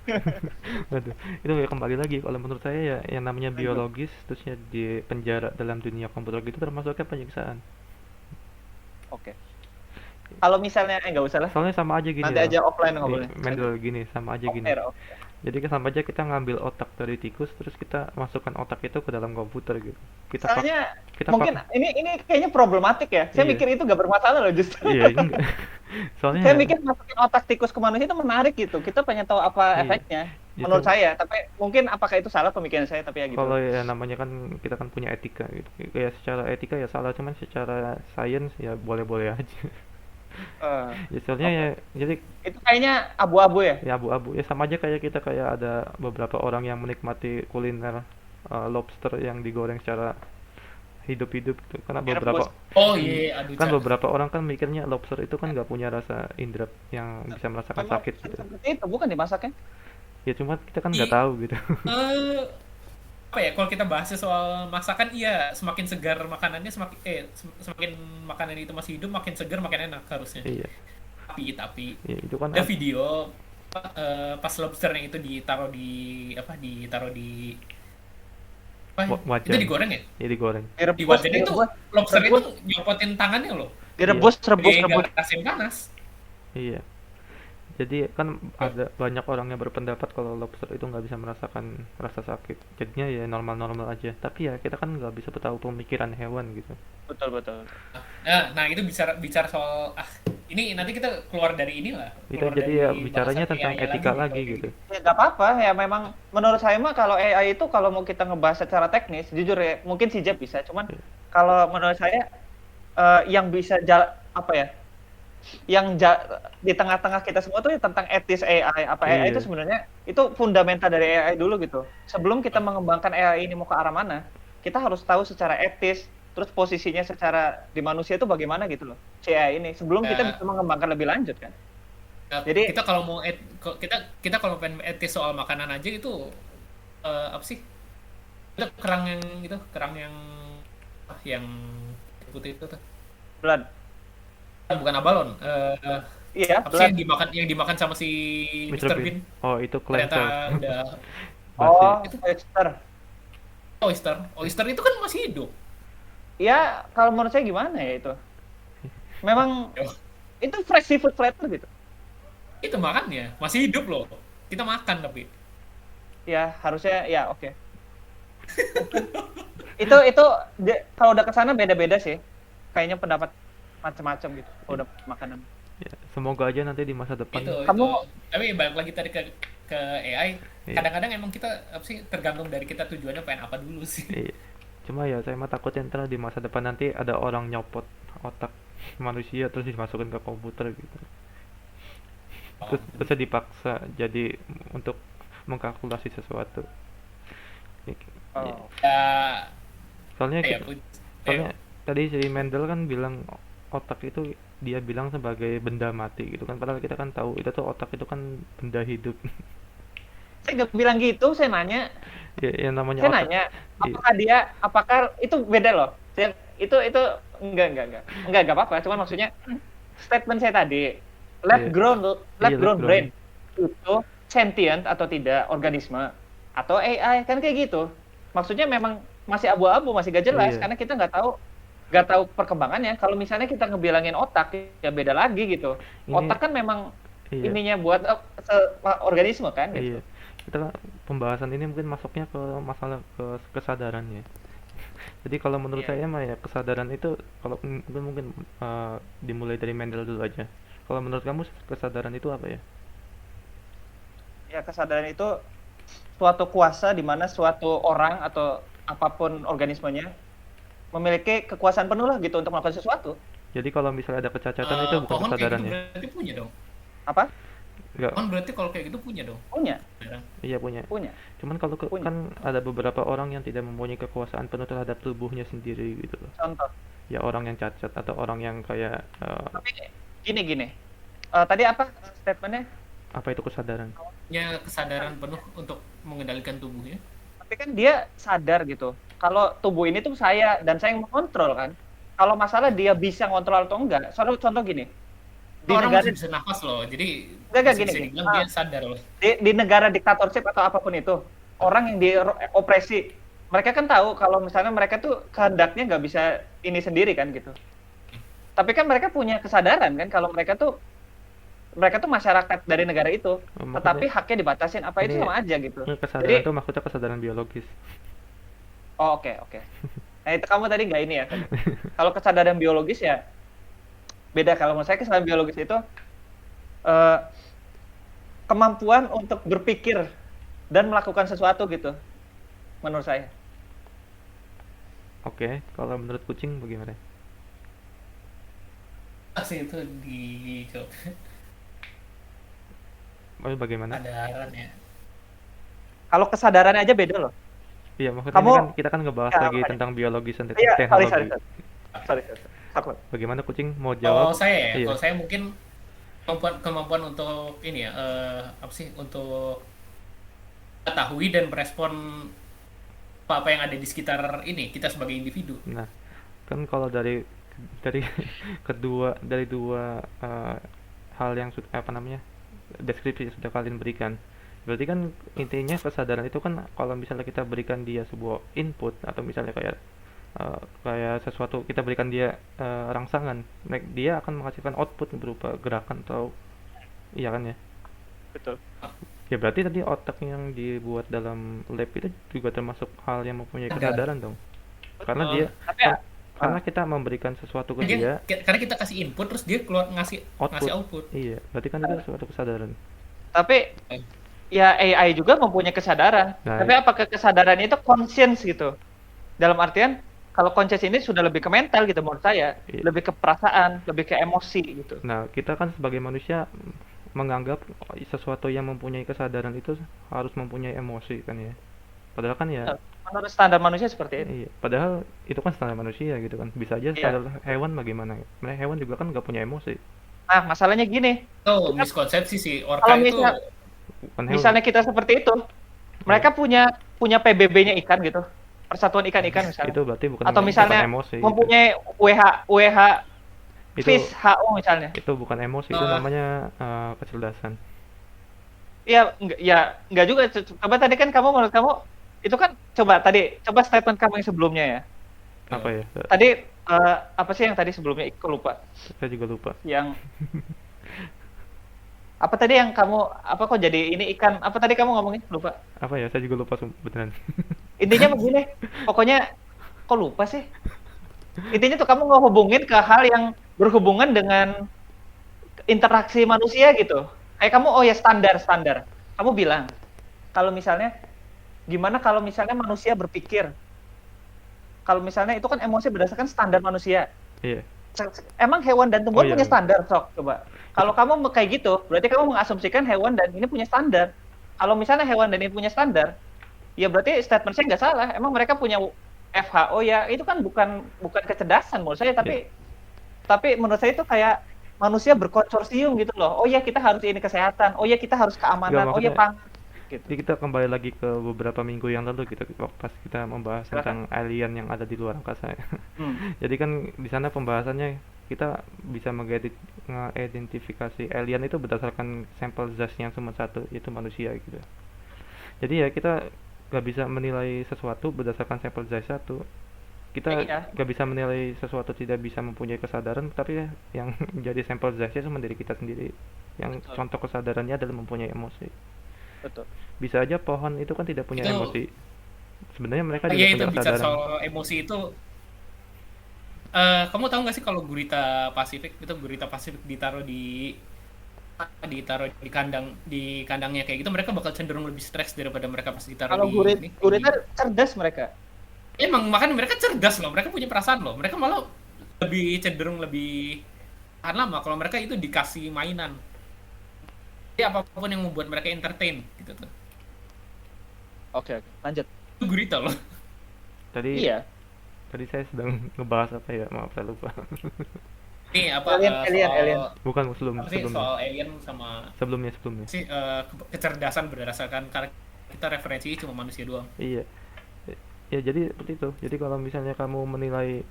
aduh, itu ya kembali lagi, kalau menurut saya ya yang namanya biologis terusnya di penjara dalam dunia komputer gitu termasuknya penyiksaan. Oke. Kalau misalnya nggak usah lah. Soalnya sama aja gini Nanti loh. aja offline ngobrolnya. Mendel gini, sama aja gini. Oke. Jadi sama aja kita ngambil otak dari tikus terus kita masukkan otak itu ke dalam komputer gitu. Soalnya kita mungkin ini kayaknya problematik ya. Saya Iya. mikir itu nggak bermasalah loh justru. Iya, enggak. Soalnya Saya mikir masukin otak tikus ke manusia itu menarik gitu. Kita pengen tahu apa Iya. efeknya. Itu- Menurut saya, tapi mungkin apakah itu salah pemikiran saya, tapi ya gitu. kalau ya namanya kan kita kan punya etika gitu. Ya secara etika ya salah, cuman secara sains ya boleh-boleh aja. Eh, Ya soalnya ya jadi itu kayaknya abu-abu ya. ya abu-abu ya, sama aja kayak kita kayak ada beberapa orang yang menikmati kuliner lobster yang digoreng secara hidup-hidup gitu. Karena beberapa Oh iya, aduh kan Cak. beberapa orang kan mikirnya lobster itu kan nggak punya rasa indera yang bisa merasakan Memang sakit gitu. seperti itu bukan dimasaknya. Ya cuma kita kan nggak tahu gitu. Eh, apa ya, kalau kita bahas soal masakan, iya, semakin segar makanannya semakin makanan itu masih hidup, makin segar makin enak harusnya. Iya, Tapi iya itu kan ada video pas lobsternya itu ditaruh di wajan. itu digoreng ya? Ya digoreng. Di wajan itu lobster itu nyopotin tangannya loh. Direbus, Dia rebus. nggak rasain panas. Iya. Jadi kan ada banyak orang yang berpendapat kalau lobster itu nggak bisa merasakan rasa sakit. Jadinya ya normal-normal aja. Tapi ya kita kan nggak bisa tahu pemikiran hewan gitu. Betul. Nah itu bicara soal ini nanti kita keluar dari inilah. Kita Keluar jadi dari ya bicaranya bahasan tentang AI etika lagi kalau gitu. Ya nggak apa-apa ya, memang menurut saya mah kalau AI itu kalau mau kita ngebahas secara teknis, jujur ya mungkin si Jeb bisa, cuman Iya. kalau menurut saya yang bisa apa ya, di tengah-tengah kita semua tuh ya tentang etis AI. Apa AI itu Iya. sebenarnya itu fundamental dari AI dulu gitu. Sebelum kita mengembangkan AI ini mau ke arah mana, kita harus tahu secara etis, terus posisinya secara di manusia itu bagaimana gitu loh, si AI ini. Sebelum kita Ya, bisa mengembangkan lebih lanjut kan. ya, Jadi kita kalau mau kita kalau pengen etis soal makanan aja itu apa sih? Itu kerang yang yang putih itu tuh. blood, Bukan abalon. iya Apa sih blood. yang dimakan sama si Mr. Mr. Bean. Bean? Oh, itu clam Ternyata shell. udah Basi. Oh, itu oyster. oyster. Oyster itu kan masih hidup. Ya, kalau menurut saya gimana ya itu? Memang Yo, itu fresh seafood platter gitu. itu makannya masih hidup loh. Kita makan tapi. Ya, harusnya ya oke. Itu kalau udah ke sana beda-beda sih. Kayaknya pendapat macam-macam gitu kalau udah makanan. Ya, semoga aja nanti di masa depan. Itu. Kamu Tapi balik lagi tadi ke AI. Iya. Kadang-kadang emang kita apa sih tergantung dari kita tujuannya pengen apa dulu sih. Iya. Cuma ya saya mah takutnya ntar di masa depan nanti ada orang nyopot otak manusia terus dimasukin ke komputer gitu. Terus dipaksa jadi untuk mengkalkulasi sesuatu. Iya. oh, Ya, Soalnya ya, kita, soalnya tadi si Mendel kan bilang otak itu dia bilang sebagai benda mati gitu kan, padahal kita kan tahu itu tuh otak itu kan benda hidup. saya nggak bilang gitu, saya nanya. Ya, yang namanya Saya otak. nanya, Iya, apakah itu beda loh. Itu enggak apa-apa. Cuman maksudnya statement saya tadi, iya, lab grown iya, lab grown. brain itu sentient atau tidak organisme atau AI kan kayak gitu. Maksudnya memang masih abu-abu, masih gak jelas Iya, karena kita nggak tahu perkembangannya. Kalau misalnya kita ngebilangin otak ya beda lagi gitu. ini Otak kan memang iya, ininya buat organisme kan gitu. iya. Kita pembahasan ini mungkin masuknya ke masalah kesadarannya. Jadi kalau menurut Iya. saya mah ya kesadaran itu kalau mungkin dimulai dari Mendel dulu aja. Kalau menurut kamu kesadaran itu apa ya? Ya, kesadaran itu suatu kuasa di mana suatu orang atau apapun organismenya memiliki kekuasaan penuh lah gitu untuk melakukan sesuatu. Jadi kalau misalnya ada kecacatan itu bukan pohon kayak kesadaran gitu ya? berarti punya dong. Apa? Enggak, Pohon berarti kalau kayak gitu punya dong. Punya, Sekarang. iya punya. punya, Cuman kalau punya. kan ada beberapa orang yang tidak mempunyai kekuasaan penuh terhadap tubuhnya sendiri gitu loh. Contoh. Ya orang yang cacat atau orang yang kayak Tapi gini. Tadi apa statementnya? apa itu kesadaran? Punya kesadaran penuh untuk mengendalikan tubuhnya. Tapi kan dia sadar gitu. Kalau tubuh ini tuh saya dan saya yang mengontrol kan. Kalau masalah dia bisa ngontrol atau enggak. Contoh gini. Di Orang negara masih bisa nafas loh, jadi enggak masih gini bisa gini. dibilang dia sadar loh. Di negara diktatorship atau apapun itu, orang yang diopresi, mereka kan tahu kalau misalnya mereka tuh kehendaknya nggak bisa ini sendiri kan gitu. Tapi kan mereka punya kesadaran kan kalau mereka tuh masyarakat dari negara itu, tetapi Maksudnya haknya dibatasin. Apa itu ini, sama aja gitu. ini kesadaran Jadi, itu maksudnya kesadaran biologis. oh, oke. Nah itu kamu tadi nggak ini ya. Kalau kesadaran biologis ya beda. Kalau menurut saya kesadaran biologis itu eh, kemampuan untuk berpikir dan melakukan sesuatu gitu, menurut saya. Oke, kalau menurut kucing bagaimana? Sih itu dijawab Oh, bagaimana? kesadaran ya. Kalau kesadarannya aja beda loh. Iya, maksudnya Kamu ini kan kita kan ngebahas ya, lagi apa ya? tentang biologis dan Iya, teknologi. sorry. Takut. Bagaimana kucing mau Kalau jawab? saya ya, Iya. kalau saya mungkin kemampuan untuk ini ya, apa sih, untuk mengetahui dan merespon apa yang ada di sekitar ini kita sebagai individu. Nah, kan kalau dari dari dua hal yang apa namanya deskripsi yang sudah kalian berikan, berarti kan intinya kesadaran itu kan kalau misalnya kita berikan dia sebuah input atau misalnya kayak sesuatu kita berikan dia rangsangan, dia akan menghasilkan output berupa gerakan atau iya kan ya? Betul. Ya berarti tadi otak yang dibuat dalam lab itu juga termasuk hal yang mempunyai Ada. kesadaran dong. Karena Oh. dia Tapi ya, karena kita memberikan sesuatu ke dia Karena kita kasih input terus dia keluar ngasih output. Iya, berarti kan itu suatu kesadaran. tapi ya AI juga mempunyai kesadaran. Nah, Tapi apakah kesadarannya itu conscience gitu? Dalam artian Kalau conscious ini sudah lebih ke mental gitu menurut saya, Iya. lebih ke perasaan, lebih ke emosi gitu. Nah, kita kan sebagai manusia menganggap sesuatu yang mempunyai kesadaran itu harus mempunyai emosi kan ya. Padahal kan ya, Menurut standar manusia seperti itu. iya, padahal itu kan standar manusia gitu kan. Bisa aja Iya. standar hewan bagaimana? Mereka hewan juga kan nggak punya emosi. Nah, masalahnya gini, Itu miskonsepsi sih. Orca kalau itu Bukan hewan. misalnya kita seperti itu, mereka punya PBB-nya ikan gitu, Persatuan Ikan-Ikan misalnya, Itu berarti bukan atau misalnya emosi. mempunyai WH Itu Fish HO misalnya. itu bukan emosi, itu Eh. namanya kecerdasan. Iya, enggak juga. Coba tadi kan menurut kamu itu kan coba statement kamu yang sebelumnya ya. Apa ya? Tadi apa sih yang tadi sebelumnya? Aku lupa. Saya juga lupa. Yang apa tadi yang kamu apa kok jadi ini ikan? Apa tadi kamu ngomongin? Lupa. Apa ya? Saya juga lupa beneran. Intinya begini, pokoknya kok lupa sih? Intinya tuh kamu ngehubungin ke hal yang berhubungan dengan interaksi manusia gitu. Kayak kamu oh ya standar. Kamu bilang kalau misalnya gimana kalau misalnya manusia berpikir? Kalau misalnya itu kan emosi berdasarkan standar manusia. Iya. Emang hewan dan tumbuhan Oh, iya. punya standar, sok coba. Kalau kamu kayak gitu, berarti kamu mengasumsikan hewan dan ini punya standar. Kalau misalnya hewan dan ini punya standar, ya berarti statement saya nggak salah. Emang mereka punya FHO ya, itu kan bukan kecerdasan menurut saya, tapi menurut saya itu kayak manusia berkonsorsium gitu loh. Oh ya kita harus ini kesehatan, oh ya kita harus keamanan, Nggak, oh ya maksudnya- pangan. Gitu. Jadi kita kembali lagi ke beberapa minggu yang lalu gitu, pas kita membahas tentang alien yang ada di luar angkasa. Jadi kan di sana pembahasannya kita bisa mengidentifikasi alien itu berdasarkan sampel zat yang cuma satu, yaitu manusia gitu. Jadi ya kita nggak bisa menilai sesuatu berdasarkan sampel zat satu. Kita Iya. nggak bisa menilai sesuatu tidak bisa mempunyai kesadaran, tapi ya yang jadi sampel zatnya cuma diri kita sendiri. Yang Betul. contoh kesadarannya adalah mempunyai emosi. Betul. Bisa aja pohon itu kan tidak punya Itu- emosi. Sebenarnya mereka juga ya itu punya bicara kesadaran. soal emosi itu. Kamu tahu nggak sih kalau gurita Pasifik ditaruh di kandangnya kayak gitu, mereka bakal cenderung lebih stres daripada mereka pas ditaruh Kalau di gurita cerdas mereka. Emang makanya mereka cerdas loh, mereka punya perasaan loh, mereka malah cenderung lebih tahan lama kalau mereka itu dikasih mainan. Jadi apapun yang membuat mereka entertain gitu tuh. Oke, lanjut. Itu gurita loh. Tadi Iya. tadi saya sedang ngebahas apa ya? Maaf saya lupa. Ini apa Alien. Bukan apa sih, sebelumnya. soal alien sama Sebelumnya. sih kecerdasan berdasarkan karena kita referensi cuma manusia doang. Iya. Ya jadi seperti itu. Jadi kalau misalnya kamu menilai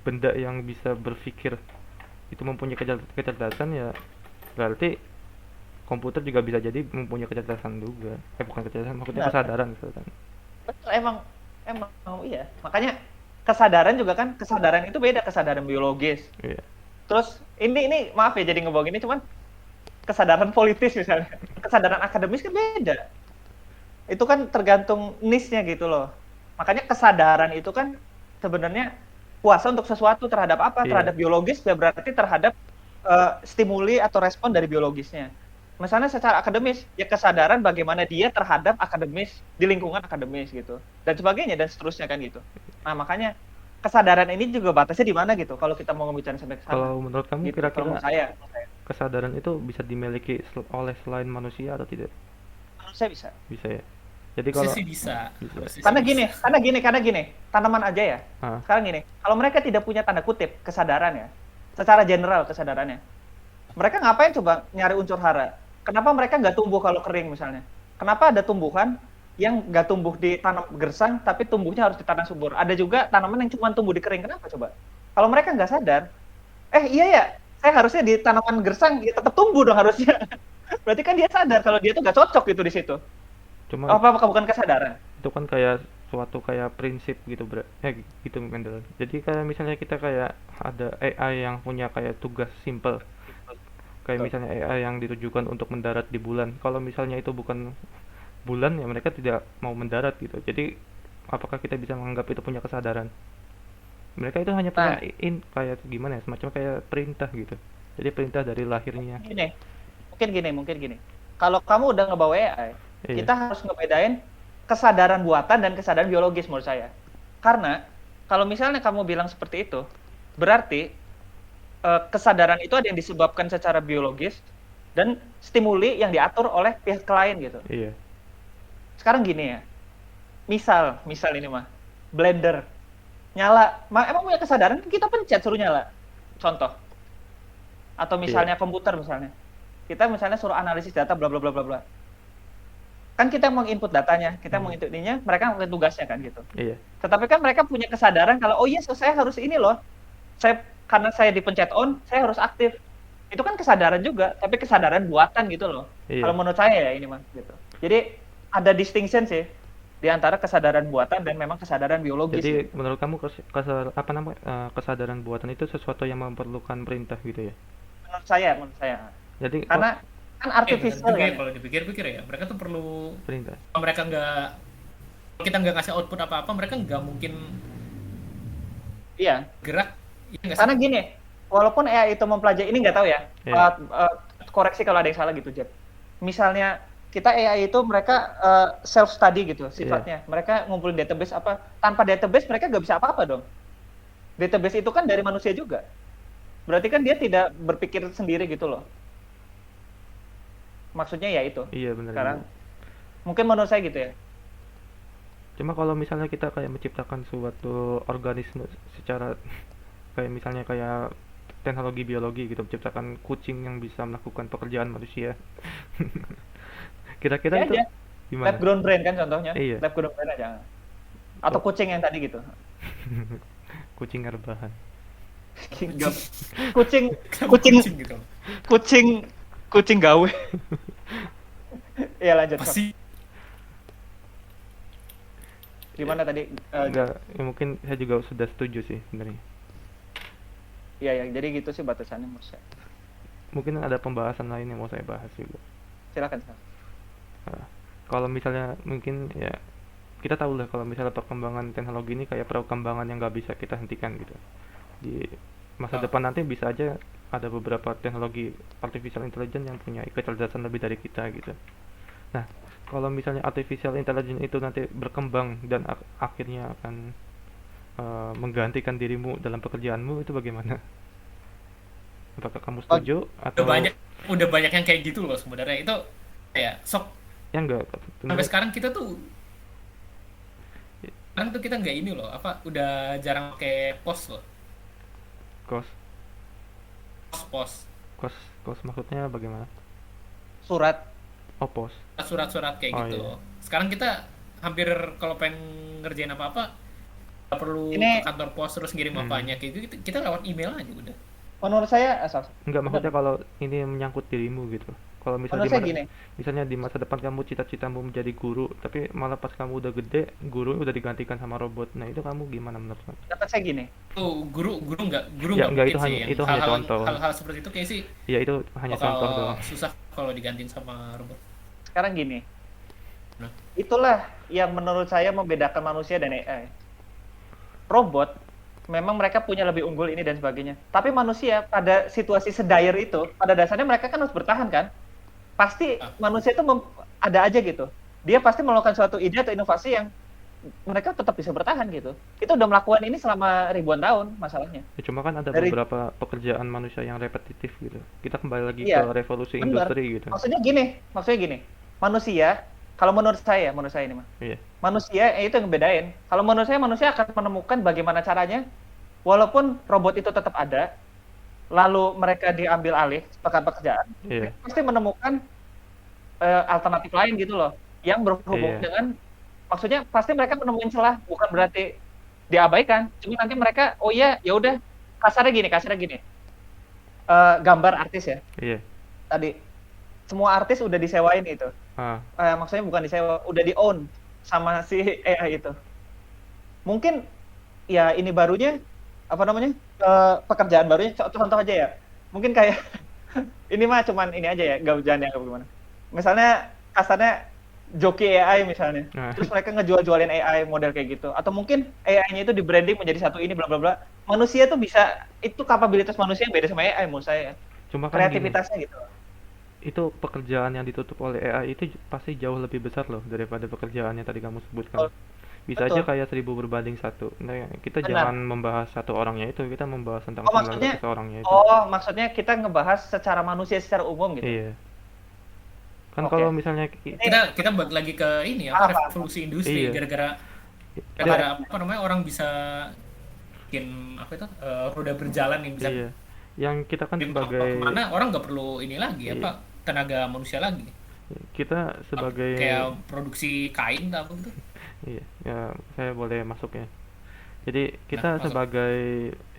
benda yang bisa berpikir itu mempunyai kecerdasan, ya berarti komputer juga bisa jadi mempunyai kecerdasan juga. Bukan kecerdasan, maksudnya Benar. kesadaran. Betul, emang iya. Makanya kesadaran juga kan, kesadaran itu beda, kesadaran biologis. Iya. Terus ini maaf ya jadi ngebawa gini, cuman kesadaran politis misalnya, kesadaran akademis kan beda. Itu kan tergantung niche-nya gitu loh. Makanya kesadaran itu kan sebenarnya puasa untuk sesuatu terhadap apa? Iya. Terhadap biologis, ya berarti terhadap stimuli atau respon dari biologisnya. Misalnya secara akademis, ya kesadaran bagaimana dia terhadap akademis, di lingkungan akademis gitu. Dan sebagainya, dan seterusnya kan gitu. Nah makanya kesadaran ini juga batasnya di mana gitu, kalau kita mau ngebicarain sampai ke sana. Kalau menurut kamu Gitu, kira-kira kalau menurut saya. kesadaran itu bisa dimiliki oleh selain manusia atau tidak? Menurut saya bisa. Bisa ya. Jadi kalau Sisi bisa. Bisa. Harusnya sih Karena bisa. gini, tanaman aja ya. Ah. Sekarang gini, kalau mereka tidak punya tanda kutip kesadaran ya, secara general kesadarannya, mereka ngapain coba nyari unsur hara? Kenapa mereka nggak tumbuh kalau kering misalnya? Kenapa ada tumbuhan yang nggak tumbuh di tanam gersang, tapi tumbuhnya harus di tanah subur? Ada juga tanaman yang cuma tumbuh di kering. Kenapa coba? Kalau mereka nggak sadar, iya ya, saya harusnya di tanaman gersang, ya tetap tumbuh dong harusnya. Berarti kan dia sadar kalau dia tuh nggak cocok gitu di situ. Cuma Apa bukan kesadaran? itu kan kayak suatu kayak prinsip gitu, gitu Mendel. Jadi kayak misalnya kita kayak ada AI yang punya kayak tugas simple, kayak Betul. misalnya AI yang ditujukan untuk mendarat di bulan. Kalau misalnya itu bukan bulan, ya mereka tidak mau mendarat gitu. Jadi apakah kita bisa menganggap itu punya kesadaran? Mereka itu hanya punya kayak gimana ya, semacam kayak perintah gitu. Jadi perintah dari lahirnya. Mungkin gini. Kalau kamu udah ngebawa AI, Iya. kita harus ngebedain kesadaran buatan dan kesadaran biologis menurut saya. Karena kalau misalnya kamu bilang seperti itu, berarti kesadaran itu ada yang disebabkan secara biologis dan stimuli yang diatur oleh pihak lain gitu. Iya. Sekarang gini ya, misal ini mah, blender nyala, emang punya kesadaran kita pencet suruh nyala, contoh. Atau misalnya komputer misalnya, kita misalnya suruh analisis data bla bla bla bla bla. Kan kita mau input datanya, kita mau input ininya, mereka melakukan tugasnya kan gitu. Iya. Tetapi kan mereka punya kesadaran kalau oh iya saya harus ini loh. Karena saya dipencet on, saya harus aktif. Itu kan kesadaran juga, tapi kesadaran buatan gitu loh. Iya. Kalau menurut saya ya ini Mas gitu. Jadi ada distinction sih di antara kesadaran buatan dan memang kesadaran biologis. Jadi gitu. menurut kamu kesadaran buatan itu sesuatu yang memerlukan perintah gitu ya? Menurut saya. Jadi Karena kan artificial juga ya. ya, kalau dipikir-pikir ya, mereka tuh perlu, perintah. kalau mereka kita nggak ngasih output apa-apa, mereka nggak mungkin Iya. gerak. Ya, nggak sih? Karena gini, walaupun AI itu mempelajari ini nggak tahu ya. Iya. Koreksi kalau ada yang salah gitu, Jeb. Misalnya kita AI itu mereka self study gitu sifatnya. Mereka ngumpulin database apa, tanpa database mereka nggak bisa apa-apa dong. Database itu kan dari manusia juga. Berarti kan dia tidak berpikir sendiri gitu loh. Maksudnya ya itu. Iya benar. Sekarang mungkin menurut saya gitu ya. Cuma kalau misalnya kita kayak menciptakan suatu organisme secara kayak misalnya kayak teknologi biologi gitu, menciptakan kucing yang bisa melakukan pekerjaan manusia. Kira-kira Ya itu aja. gimana? Lab grown brain kan contohnya. Iya. Lab grown brain aja. Atau kucing yang tadi gitu. Kucing rebahan. Kucing gitu. kucing gawe. Iya lanjut. Pasti Gimana tadi? Enggak, ya mungkin saya juga sudah setuju sih sebenarnya. Iya, jadi gitu sih batasannya menurut saya. Mungkin ada pembahasan lain yang mau saya bahas juga. Silakan. Kalau misalnya mungkin ya kita tahu lah kalau misalnya perkembangan teknologi ini kayak perkembangan yang nggak bisa kita hentikan gitu. Di masa depan nanti bisa aja ada beberapa teknologi artificial intelligence yang punya kecerdasan lebih dari kita gitu. Nah, kalau misalnya artificial intelligence itu nanti berkembang dan akhirnya akan menggantikan dirimu dalam pekerjaanmu, itu bagaimana? Apakah kamu setuju atau udah banyak yang kayak gitu loh sebenarnya. Itu ya sok ya enggak sampai sekarang kita tuh kita nggak ini loh, apa udah jarang pakai pos loh. Pos maksudnya bagaimana? Surat. Oh, pos. Surat-surat kayak gitu. Iya. Sekarang kita hampir kalau pengen ngerjain apa-apa nggak perlu Ini ke kantor pos terus ngirim apanya kayak gitu, kita lewat email aja udah. menurut saya Enggak, maksudnya kalau ini menyangkut dirimu gitu. Kalau misalnya menurut saya gini. misalnya di masa depan kamu cita-citamu menjadi guru, tapi malah pas kamu udah gede, guru udah digantikan sama robot. Nah, itu kamu gimana menurut kamu? Pendapat saya gini. Tuh, guru Ya, nggak enggak, mungkin itu sih. hanya- Yang itu hanya contoh. Hal-hal seperti itu kayak sih Ya, itu hanya contoh bakal doang. susah kalau digantiin sama robot. Sekarang gini. Nah. Itulah yang menurut saya membedakan manusia dan AI. Robot memang mereka punya lebih unggul ini dan sebagainya. Tapi manusia pada situasi sedire itu, pada dasarnya mereka kan harus bertahan kan? Pasti manusia itu ada aja gitu. Dia pasti melakukan suatu ide atau inovasi yang mereka tetap bisa bertahan gitu. Kita udah melakukan ini selama ribuan tahun masalahnya. Ya, cuma kan ada Dari- beberapa pekerjaan manusia yang repetitif gitu. Kita kembali lagi Iya, ke revolusi benar. industri gitu. Maksudnya gini. Manusia, kalau menurut saya ini mah. Iya. Manusia itu yang ngebedain. Kalau menurut saya manusia akan menemukan bagaimana caranya walaupun robot itu tetap ada, lalu mereka diambil alih pekerjaan, Iya. mereka pasti menemukan alternatif lain gitu loh, yang berhubung Iya. dengan, maksudnya pasti mereka menemukan celah, bukan berarti diabaikan, cuma nanti mereka, oh iya, ya udah, kasarnya gini, gambar artis ya, Iya. tadi, semua artis udah disewain itu, maksudnya bukan disewa, udah di-own sama si AI itu. Mungkin ya ini barunya apa namanya pekerjaan barunya contoh aja ya. Mungkin kayak ini mah cuman ini aja ya, gak jangan dianggap gimana. Misalnya kasarnya joki AI misalnya. Nah. Terus mereka ngejual-jualin AI model kayak gitu. Atau mungkin AI-nya itu di branding menjadi satu ini bla bla bla. Manusia tuh bisa, itu kapabilitas manusia beda sama AI menurut saya. Cuma kan gini, Kreativitasnya gitu. itu pekerjaan yang ditutup oleh AI itu pasti jauh lebih besar loh daripada pekerjaan yang tadi kamu sebutkan. Oh. Bisa aja Betul. kayak 1000 berbanding 1. Nah, kita Benar. jangan membahas satu orangnya itu, kita membahas tentang Oh maksudnya, 900 orangnya itu. maksudnya kita ngebahas secara manusia secara umum gitu. Iya. Kan kalau Oke. misalnya Ini Kita balik lagi ke ini ya, apa? revolusi industri iya, gara-gara dia apa namanya orang bisa bikin apa itu roda berjalan nih bisa iya. Yang kita kan kirim apa sebagai kemana orang nggak perlu ini lagi iya, apa tenaga manusia lagi. kita sebagai Kayak produksi kain atau apa gitu. iya, ya saya boleh masuk ya. Jadi Nah, kita masuk. sebagai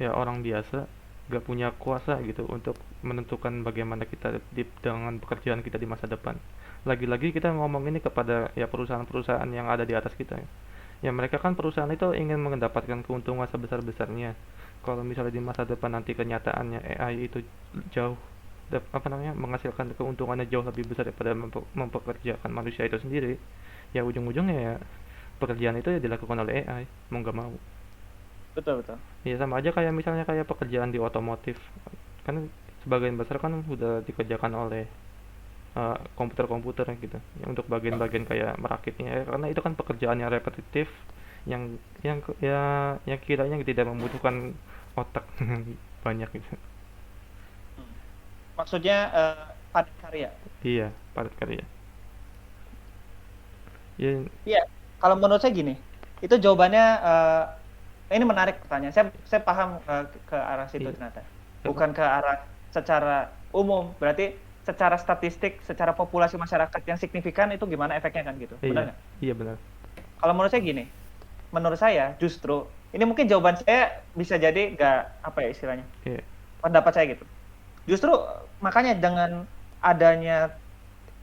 ya orang biasa gak punya kuasa gitu untuk menentukan bagaimana kita dengan pekerjaan kita di masa depan. Lagi-lagi kita ngomong ini kepada ya perusahaan-perusahaan yang ada di atas kita ya. Ya mereka kan perusahaan itu ingin mendapatkan keuntungan sebesar-besarnya. Kalau misalnya di masa depan nanti kenyataannya AI itu jauh apa namanya menghasilkan keuntungannya jauh lebih besar daripada mempekerjakan manusia itu sendiri, ya ujung-ujungnya ya pekerjaan itu ya dilakukan oleh AI mau nggak mau. betul betul. Ya sama aja kayak misalnya kayak pekerjaan di otomotif kan sebagian besar kan udah dikerjakan oleh komputer-komputer gitu ya, untuk bagian-bagian kayak merakitnya ya, karena itu kan pekerjaan yang repetitif yang kiranya tidak membutuhkan otak banyak gitu. Maksudnya padat karya. Iya, padat karya ya. Iya. Kalau menurut saya gini, itu jawabannya ini menarik pertanyaan. Saya paham ke arah situ Iya. ternyata. Apa? Bukan ke arah secara umum. Berarti secara statistik, secara populasi masyarakat yang signifikan itu gimana efeknya kan gitu. Benar Iya, nggak? iya benar. Kalau menurut saya gini, menurut saya justru ini mungkin jawaban saya bisa jadi nggak apa ya istilahnya. Iya, Pendapat saya gitu. Justru makanya dengan adanya,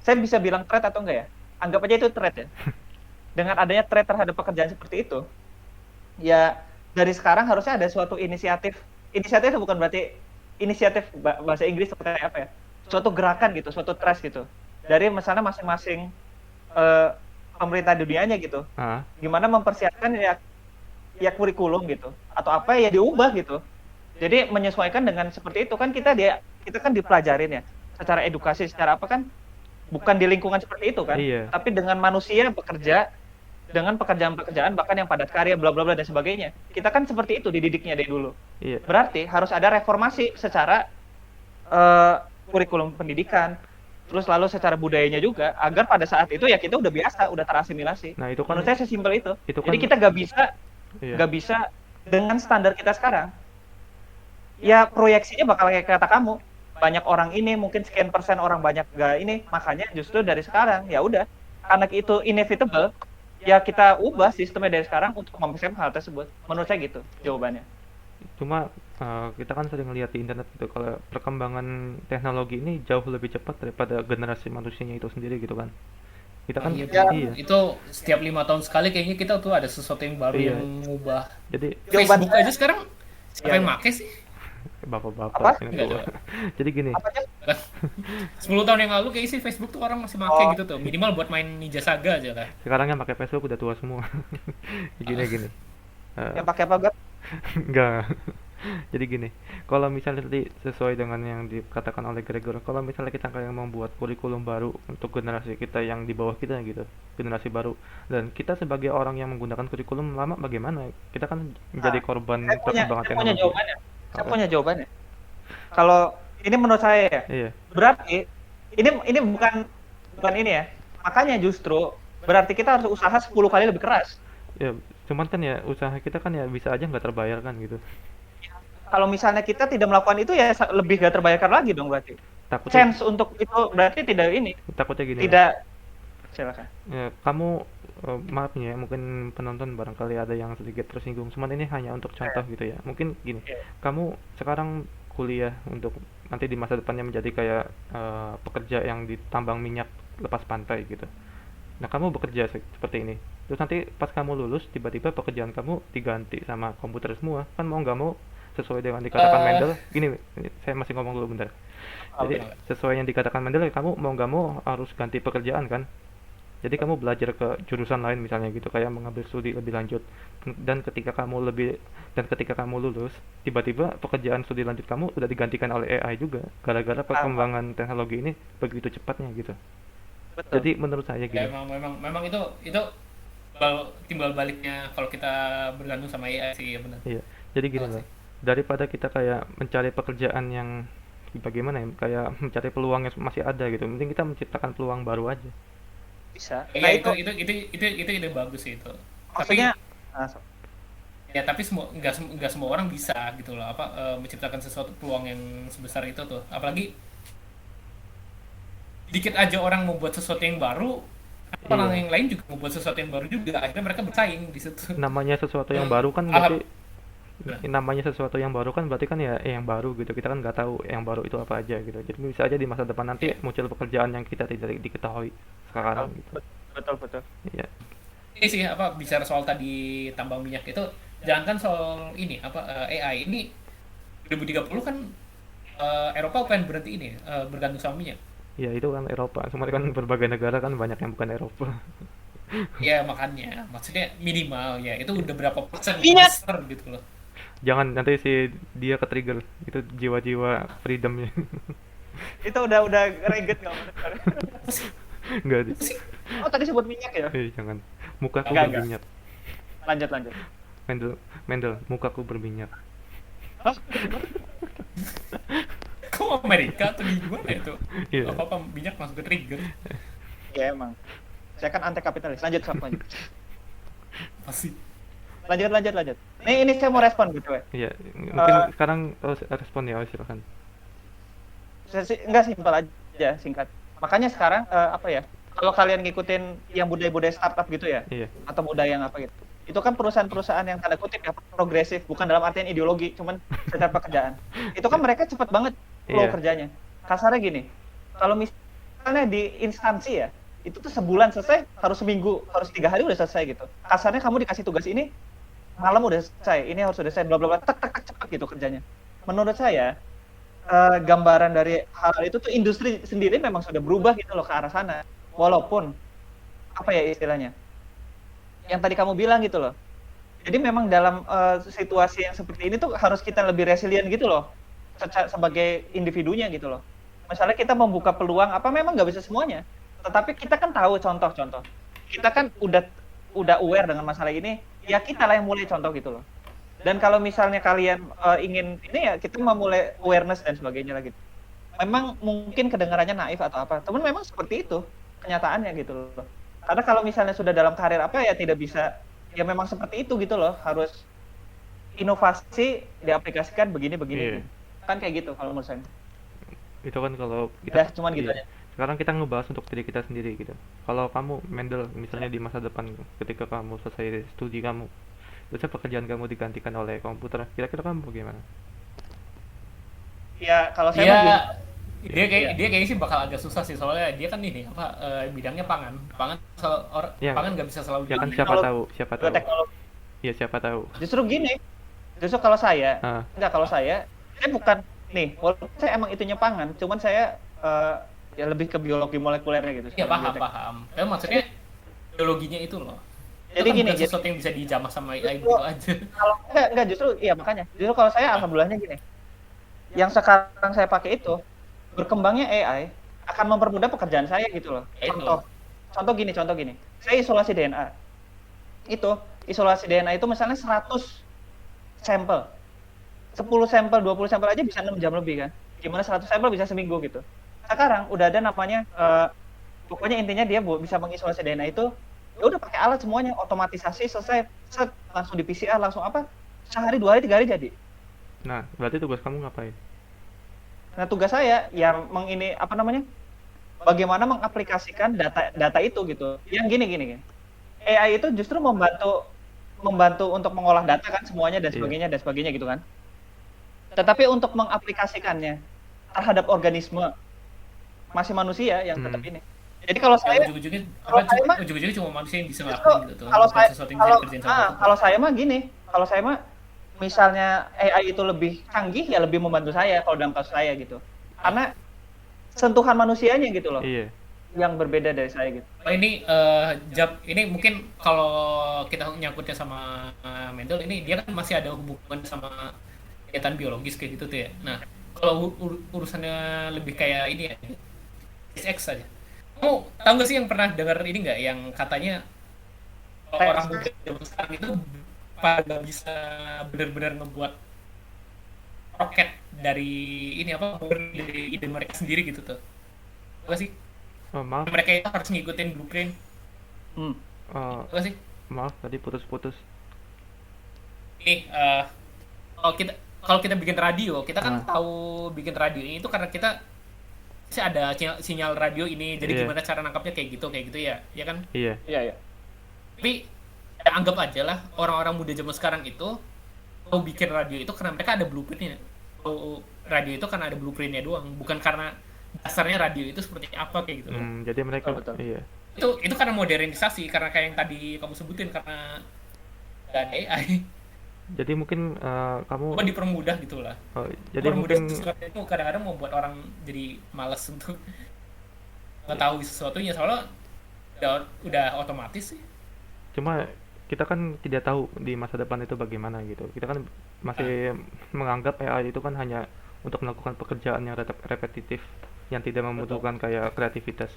saya bisa bilang threat atau enggak ya? Anggap aja itu threat ya. Dengan adanya threat terhadap pekerjaan seperti itu, ya dari sekarang harusnya ada suatu inisiatif. Inisiatif itu bukan berarti inisiatif bahasa Inggris seperti apa ya? Suatu gerakan gitu, suatu trust gitu. Dari misalnya masing-masing eh, pemerintah dunianya gitu. ah Gimana mempersiapkan ya kurikulum gitu atau apa ya diubah gitu. Jadi menyesuaikan dengan seperti itu kan kita kan dipelajarin ya secara edukasi secara apa kan bukan di lingkungan seperti itu kan, iya, tapi dengan manusia bekerja dengan pekerjaan-pekerjaan bahkan yang padat karya bla bla bla dan sebagainya. Kita kan seperti itu dididiknya dari dulu. iya, Berarti harus ada reformasi secara kurikulum pendidikan, terus lalu secara budayanya juga agar pada saat itu ya kita udah biasa, udah terasimilasi. nah itu kan Menurut saya sesimpel itu. kan Jadi kita iya, nggak bisa dengan standar kita sekarang. Ya proyeksinya bakal kayak kata kamu. Banyak orang ini mungkin sekian persen orang banyak gak ini, makanya justru dari sekarang ya udah karena itu inevitable ya kita ubah sistemnya dari sekarang untuk mempersiapkan hal tersebut. Menurut saya gitu jawabannya. cuma kita kan sering lihat di internet gitu kalau perkembangan teknologi ini jauh lebih cepat daripada generasi manusianya itu sendiri gitu kan. Kita Nah, kan iya tuh. Ya, iya, Itu setiap 5 tahun sekali kayaknya kita tuh ada sesuatu yang baru iya. yang mengubah. Jadi jawaban Facebook saya aja sekarang siapa ya, yang ya. make sih? Apa? bapak-bapak ini Enggak tua. ada. Jadi gini, Apanya? 10 tahun yang lalu kayaknya sih Facebook tuh orang masih make Oh, gitu tuh. Minimal buat main Ninja Saga aja lah. sekarang yang pakai Facebook udah tua semua. Gini Ah, gini. Eh, yang pakai apa, Gap? enggak. Jadi gini, kalau misalnya tadi sesuai dengan yang dikatakan oleh Gregor, kalau misalnya kita kayak membuat kurikulum baru untuk generasi kita yang di bawah kita gitu, generasi baru, dan kita sebagai orang yang menggunakan kurikulum lama bagaimana? Kita kan Nah, menjadi korban perkembangan saya punya teknologi. jawabannya. Saya Apa? punya jawabannya. Kalau ini menurut saya ya, Iya, berarti ini bukan ini ya. Makanya justru berarti kita harus usaha 10 kali lebih keras. ya, cuman kan ya usaha kita kan ya bisa aja nggak terbayarkan gitu. Kalau misalnya kita tidak melakukan itu ya lebih gak terbayarkan lagi dong berarti. Takutnya, Chance untuk itu berarti takutnya gini loh. tidak silakan. Ya, kamu maaf nih ya, mungkin penonton barangkali ada yang sedikit tersinggung. Cuman ini hanya untuk contoh gitu ya. Mungkin gini, Iya. kamu sekarang kuliah untuk nanti di masa depannya menjadi kayak pekerja yang di tambang minyak lepas pantai gitu. Nah, kamu bekerja seperti ini. Terus nanti pas kamu lulus, tiba-tiba pekerjaan kamu diganti sama komputer semua. Kan mau nggak mau, sesuai dengan dikatakan eh Mendel, gini, saya masih ngomong dulu bentar. Oke. Jadi, sesuai yang dikatakan Mendel, kamu mau nggak mau harus ganti pekerjaan kan? Jadi kamu belajar ke jurusan lain misalnya gitu, kayak mengambil studi lebih lanjut. Dan ketika kamu lulus, tiba-tiba pekerjaan studi lanjut kamu udah digantikan oleh AI juga, gara-gara Sama. perkembangan teknologi ini begitu cepatnya gitu. Betul. Jadi menurut saya ya gini, memang itu timbal baliknya kalau kita bergantung sama AI sih, ya benar. Iya. Jadi gini Salah loh. sih. Daripada kita kayak mencari pekerjaan yang bagaimana ya, kayak mencari peluang yang masih ada gitu. Mending kita menciptakan peluang baru aja. Bisa. Ya Nah itu itu itu ide bagus sih itu. maksudnya Tapi ya tapi nggak semua orang bisa gitu loh, apa menciptakan sesuatu peluang yang sebesar itu tuh. Apalagi dikit aja orang mau buat sesuatu yang baru, orang Iya. yang lain juga mau buat sesuatu yang baru juga. Akhirnya mereka bersaing di situ. Namanya sesuatu yang Yang baru kan alham berarti namanya sesuatu yang baru kan berarti kan ya yang baru gitu. Kita kan nggak tahu yang baru itu apa aja gitu. Jadi bisa aja di masa depan nanti ya, muncul pekerjaan yang kita tidak diketahui sekarang gitu. betul betul. Iya. ini sih apa bicara soal tadi tambang minyak itu, jangankan soal ini apa AI ini 2030 kan Eropa pengen berhenti ini bergantung sama minyak. Ya itu kan Eropa. Semuanya kan berbagai negara kan banyak yang bukan Eropa. Ya makanya maksudnya minimal ya itu udah berapa persen Minyak besar gitu loh. Jangan nanti si dia ke trigger itu jiwa-jiwa freedomnya. itu udah reget nggak menurut? Apa sih? Enggak deh. Apa sih? Oh tadi sebut minyak ya? Jangan. Mukaku Enggak. berminyak. Lanjut. Mendel, Mendel, mukaku berminyak. Hah? Kok Amerika atau di gimana itu? Iya. Apa minyak masuk ke trigger? Ya emang. Saya kan anti kapitalis. Lanjut. Apa sih? Lanjut. Ini saya mau respon gitu ya. Iya. Mungkin Eh, sekarang respon ya, silakan. Enggak simpel aja, singkat. Makanya sekarang apa ya? Kalau kalian ngikutin yang budaya-budaya startup gitu ya, Iya. atau budaya yang apa gitu, itu kan perusahaan-perusahaan yang tanda kutip ya progresif, bukan dalam artian ideologi, cuman secara pekerjaan. Itu kan mereka cepat banget flow Iya. kerjanya. Kasarnya gini, kalau misalnya di instansi ya, itu tuh sebulan selesai, harus seminggu, harus 3 hari udah selesai gitu. Kasarnya kamu dikasih tugas ini, malam udah selesai, ini harus selesai, bla bla bla, tak cepat gitu kerjanya. Menurut saya, gambaran dari hal itu tuh industri sendiri memang sudah berubah gitu loh ke arah sana. Walaupun apa ya istilahnya? Yang tadi kamu bilang gitu loh. Jadi memang dalam situasi yang seperti ini tuh harus kita lebih resilient gitu loh. Sebagai individunya gitu loh. Misalnya kita membuka peluang apa memang nggak bisa semuanya. Tetapi kita kan tahu contoh-contoh. Kita kan udah aware dengan masalah ini, ya kita lah yang mulai contoh gitu loh. Dan kalau misalnya kalian ingin ini ya kita memulai awareness dan sebagainya lagi. Memang mungkin kedengarannya naif atau apa, teman memang seperti itu kenyataannya gitu loh. Karena kalau misalnya sudah dalam karir apa ya tidak bisa, ya memang seperti itu gitu loh, harus inovasi diaplikasikan begini. Iya. Kan kayak gitu kalau menurut saya. Itu kan kalau Udah kita cuman gitu iya. aja. Sekarang kita ngebahas untuk diri kita sendiri gitu. Kalau kamu Mendel misalnya di masa depan ketika kamu selesai studi kamu, terus pekerjaan kamu digantikan oleh komputer, kira-kira kamu bagaimana? Ya kalau saya mah gini, Dia kayaknya sih bakal agak susah sih, soalnya dia kan ini apa bidangnya pangan. Ya, Pangan nggak bisa selalu ya kan jadi. siapa Kalau- tahu, siapa tahu. teknologi. Ya siapa tahu. Justru gini, kalau saya, Ah, kalau saya bukan nih, walaupun saya emang itunya pangan, cuman saya ya lebih ke biologi molekulernya gitu. Iya paham. Maksudnya biologinya itu loh. Jadi Itu kan gini, bukan sesuatu yang bisa dijamah sama AI Justru- gitu aja. kalau enggak justru iya makanya. Justru kalau saya alhamdulillahnya gini. Yang sekarang saya pakai itu berkembangnya AI akan mempermudah pekerjaan saya gitu loh. Ya itu. Contoh gini. Saya isolasi DNA. Itu isolasi DNA itu misalnya 100 sampel. 10 sampel, 20 sampel aja bisa 6 jam lebih kan. Gimana 100 sampel bisa seminggu gitu. Sekarang udah ada namanya pokoknya intinya dia bisa mengisolasi DNA itu ya udah pakai alat semuanya, otomatisasi selesai, set, langsung di PCR, langsung apa? Sehari, 2 hari, 3 hari jadi. nah, berarti tugas kamu ngapain? Nah, tugas saya yang apa namanya? Bagaimana mengaplikasikan data itu gitu. Yang gini. AI itu justru membantu untuk mengolah data kan semuanya dan Iya. sebagainya gitu kan. Tetapi untuk mengaplikasikannya terhadap organisme masih manusia yang tetap ini. Jadi kalau Ya, saya ujung-ujungnya cuma manusia yang bisa justru ngelakuin gitu tuh. kalau Bukan saya sesuatu yang bisa dikerjain sama robot. kalau saya mah gini, kalau saya mah misalnya AI itu lebih canggih ya lebih membantu saya kalau dalam kasus saya gitu. Karena sentuhan manusianya gitu loh Iya. yang berbeda dari saya gitu. Oh, ini ini mungkin kalau kita nyangkutnya sama Mendel, ini dia kan masih ada hubungan sama kegiatan biologis kayak gitu tuh ya. Nah, kalau urusannya lebih kayak ini ya, SpaceX aja. Kamu tahu nggak sih yang pernah dengar ini nggak yang katanya orang muda zaman sekarang itu pada bisa benar-benar ngebuat roket dari ini apa dari ide mereka sendiri gitu tuh. Apa sih? Oh, maaf, Mereka itu harus ngikutin blueprint. Hmm. Apa sih? maaf tadi putus-putus. Nih, kalau kita bikin radio, kita kan Ah. tahu bikin radio ini itu karena kita sih ada sinyal radio ini, jadi Iya. gimana cara nangkapnya kayak gitu ya, ya kan? Iya, Iya, iya. Tapi ya anggap aja lah orang-orang muda zaman sekarang itu tahu bikin radio itu karena mereka ada blueprintnya. Tahu radio itu karena ada blueprintnya doang, bukan karena dasarnya radio itu seperti apa kayak gitu loh. jadi mereka Betul, betul. iya. Itu karena modernisasi, karena kayak yang tadi kamu sebutin karena ada AI. Jadi mungkin kamu Coba dipermudah gitu lah. jadi Mempermudah mungkin sesuatu itu kadang-kadang membuat orang jadi malas untuk mengetahui sesuatunya, soalnya udah otomatis sih. cuma kita kan tidak tahu di masa depan itu bagaimana gitu. Kita kan masih menganggap AI itu kan hanya untuk melakukan pekerjaan yang repetitif yang tidak membutuhkan kayak kreativitas.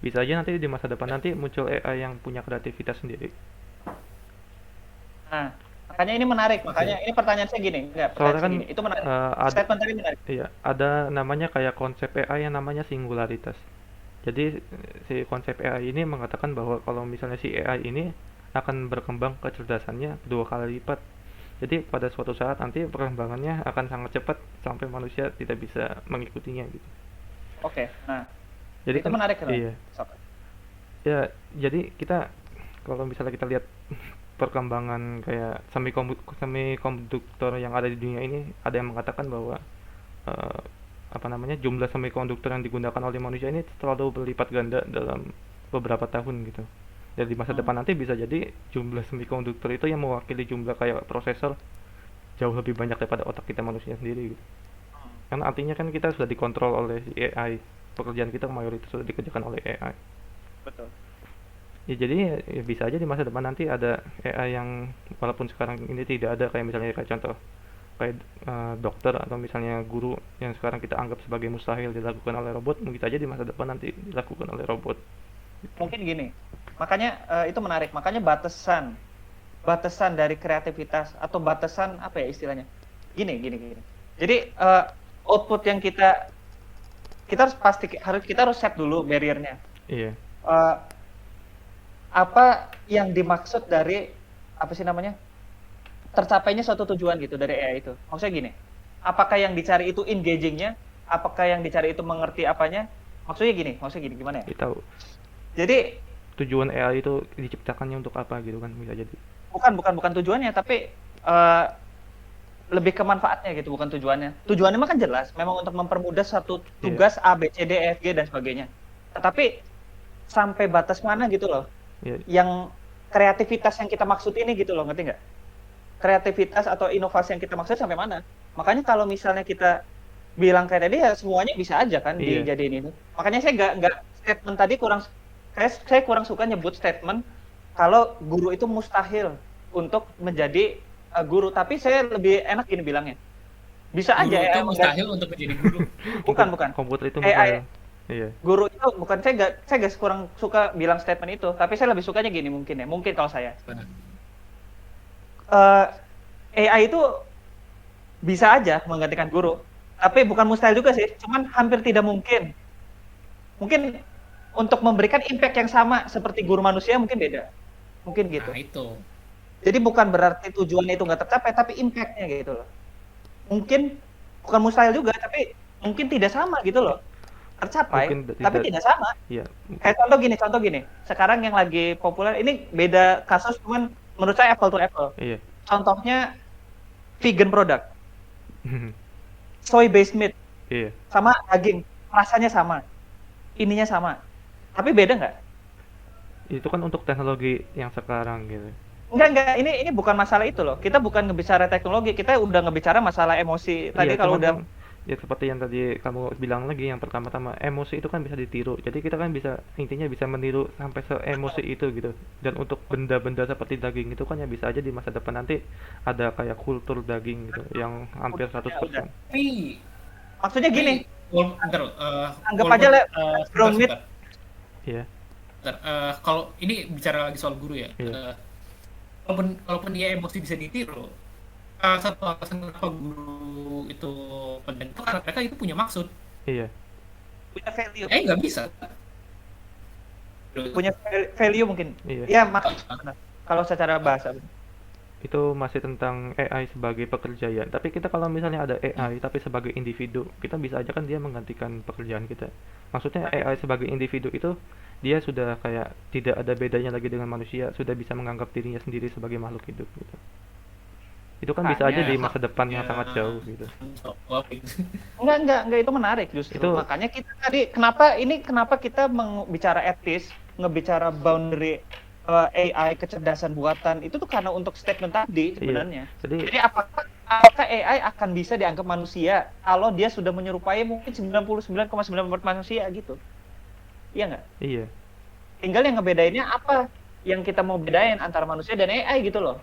Bisa aja nanti di masa depan nanti muncul AI yang punya kreativitas sendiri. Nah, makanya ini menarik. Makanya ini pertanyaan saya gini, enggak, Soalnya pertanyaan saya kan gini. Itu menarik. ada Statement tadi menarik. iya, ada namanya kayak konsep AI yang namanya singularitas. Jadi si konsep AI ini mengatakan bahwa kalau misalnya si AI ini akan berkembang kecerdasannya 2 kali lipat. Jadi pada suatu saat nanti perkembangannya akan sangat cepat sampai manusia tidak bisa mengikutinya gitu. Oke. Nah, Jadi itu kan menarik kan? iya. Sok. Ya, jadi kita kalau misalnya kita lihat perkembangan kayak semikonduktor yang ada di dunia ini, ada yang mengatakan bahwa eh, apa namanya jumlah semikonduktor yang digunakan oleh manusia ini terlalu berlipat ganda dalam beberapa tahun gitu. Dan di masa depan nanti bisa jadi jumlah semikonduktor itu yang mewakili jumlah kayak prosesor jauh lebih banyak daripada otak kita manusia sendiri gitu. Karena artinya kan kita sudah dikontrol oleh si AI. Pekerjaan kita mayoritas sudah dikerjakan oleh AI. Betul. Ya jadi ya bisa aja di masa depan nanti ada AI yang walaupun sekarang ini tidak ada, kayak misalnya kayak contoh kayak dokter atau misalnya guru yang sekarang kita anggap sebagai mustahil dilakukan oleh robot, mungkin aja di masa depan nanti dilakukan oleh robot. Mungkin gini. Makanya itu menarik. Makanya batasan dari kreativitas atau batasan apa ya istilahnya? Gini. Jadi output yang kita harus set dulu barriernya. Iya. Eh, apa yang dimaksud dari apa sih namanya? Tercapainya suatu tujuan gitu dari AI itu. Maksudnya gini. Apakah yang dicari itu engaging-nya? Apakah yang dicari itu mengerti apanya? Maksudnya gini gimana ya? Kita tahu Jadi tujuan AI itu diciptakannya untuk apa gitu kan, bisa jadi. bukan tujuannya, tapi lebih ke manfaatnya gitu, bukan tujuannya. Tujuannya mah kan jelas, memang untuk mempermudah satu tugas A, B, C, D, E, F, G dan sebagainya. Tetapi sampai batas mana gitu loh, Iya. yang kreativitas yang kita maksud ini gitu loh, ngerti nggak? Kreativitas atau inovasi yang kita maksud sampai mana? Makanya kalau misalnya kita bilang kayak tadi ya semuanya bisa aja kan Iya. dijadiin itu. Makanya saya nggak statement tadi saya kurang suka nyebut statement kalau guru itu mustahil untuk menjadi guru, tapi saya lebih enak gini bilangnya. Bisa Guru aja itu ya, mustahil untuk menjadi guru. bukan. Komputer itu AI. mustahil. Iya. Guru itu bukan, saya nggak kurang suka bilang statement itu, tapi saya lebih sukanya gini mungkin kalau saya. AI itu bisa aja menggantikan guru, tapi bukan mustahil juga sih, cuman hampir tidak mungkin. Mungkin untuk memberikan impact yang sama seperti guru manusia mungkin beda. Mungkin gitu. Nah, itu. Jadi bukan berarti tujuannya itu nggak tercapai, tapi impact-nya gitu loh. Mungkin bukan mustahil juga, tapi mungkin tidak sama gitu loh. Tercapai, Mungkin tapi tidak sama. Iya. Kayak contoh gini. Sekarang yang lagi populer, ini beda kasus, cuman menurut saya apple to apple. Iya. Contohnya vegan product, soy based meat, Iya. sama daging, rasanya sama, ininya sama. Tapi beda nggak? Itu kan untuk teknologi yang sekarang gitu. Enggak. Ini bukan masalah itu loh. Kita bukan ngebicara teknologi, kita udah ngebicara masalah emosi. Tadi Iya, kalau cuman udah kan, ya seperti yang tadi kamu bilang lagi yang pertama-tama, emosi itu kan bisa ditiru. Jadi kita kan bisa intinya bisa meniru sampai se-emosi itu gitu. Dan untuk benda-benda seperti daging itu kan ya bisa aja di masa depan nanti ada kayak kultur daging gitu yang hampir 100%. Tapi maksudnya gini, anggap aja ground meat. Iya. Kalau ini bicara lagi soal guru ya. Iya. Kalaupun dia emosi bisa ditiru, satu alasan kenapa guru itu penting itu karena mereka itu punya maksud. Iya, Punya value. Nggak bisa. Punya value mungkin. iya. Ya, benar. Kalau secara bahasa. Itu masih tentang AI sebagai pekerjaan. Tapi kita kalau misalnya ada AI tapi sebagai individu, kita bisa aja kan dia menggantikan pekerjaan kita. Maksudnya AI sebagai individu itu dia sudah kayak tidak ada bedanya lagi dengan manusia, sudah bisa menganggap dirinya sendiri sebagai makhluk hidup gitu. Itu kan bisa aja di Makanya, masa depan yang Ya, sangat jauh gitu. enggak itu menarik justru. Itu Makanya kita tadi kenapa kita bicara etis, ngebicara boundary AI kecerdasan buatan itu tuh karena untuk statement tadi iya. sebenarnya. Jadi Jadi apakah AI akan bisa dianggap manusia kalau dia sudah menyerupai mungkin 99,9% manusia gitu. Iya nggak? iya. Tinggal yang ngebedainnya apa yang kita mau bedain antara manusia dan AI gitu loh.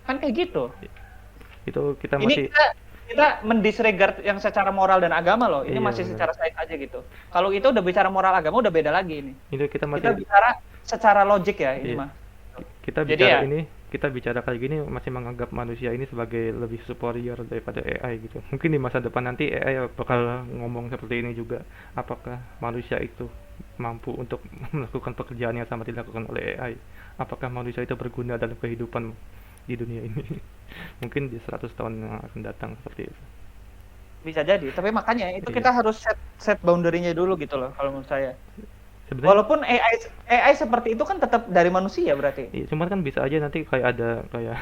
Kan kayak gitu. Itu kita Ini masih kita mendisregard yang secara moral dan agama loh. Ini Iya, masih benar. secara sains aja gitu. Kalau itu udah bicara moral agama udah beda lagi ini. Itu kita Kita masih bicara secara logik ya ini iya. mah. Kita Jadi bicara ya- ini, kita bicara kayak gini masih menganggap manusia ini sebagai lebih superior daripada AI gitu. Mungkin di masa depan nanti AI bakal ngomong seperti ini juga. Apakah manusia itu mampu untuk melakukan pekerjaan yang sama dilakukan oleh AI? Apakah manusia itu berguna dalam kehidupan di dunia ini? Mungkin di 100 tahun yang akan datang seperti itu. Bisa jadi. Tapi makanya itu Iya. kita harus set boundary-nya dulu gitu loh kalau menurut saya. Sebenarnya Walaupun AI seperti itu kan tetap dari manusia berarti. iya, cuman kan bisa aja nanti kayak ada kayak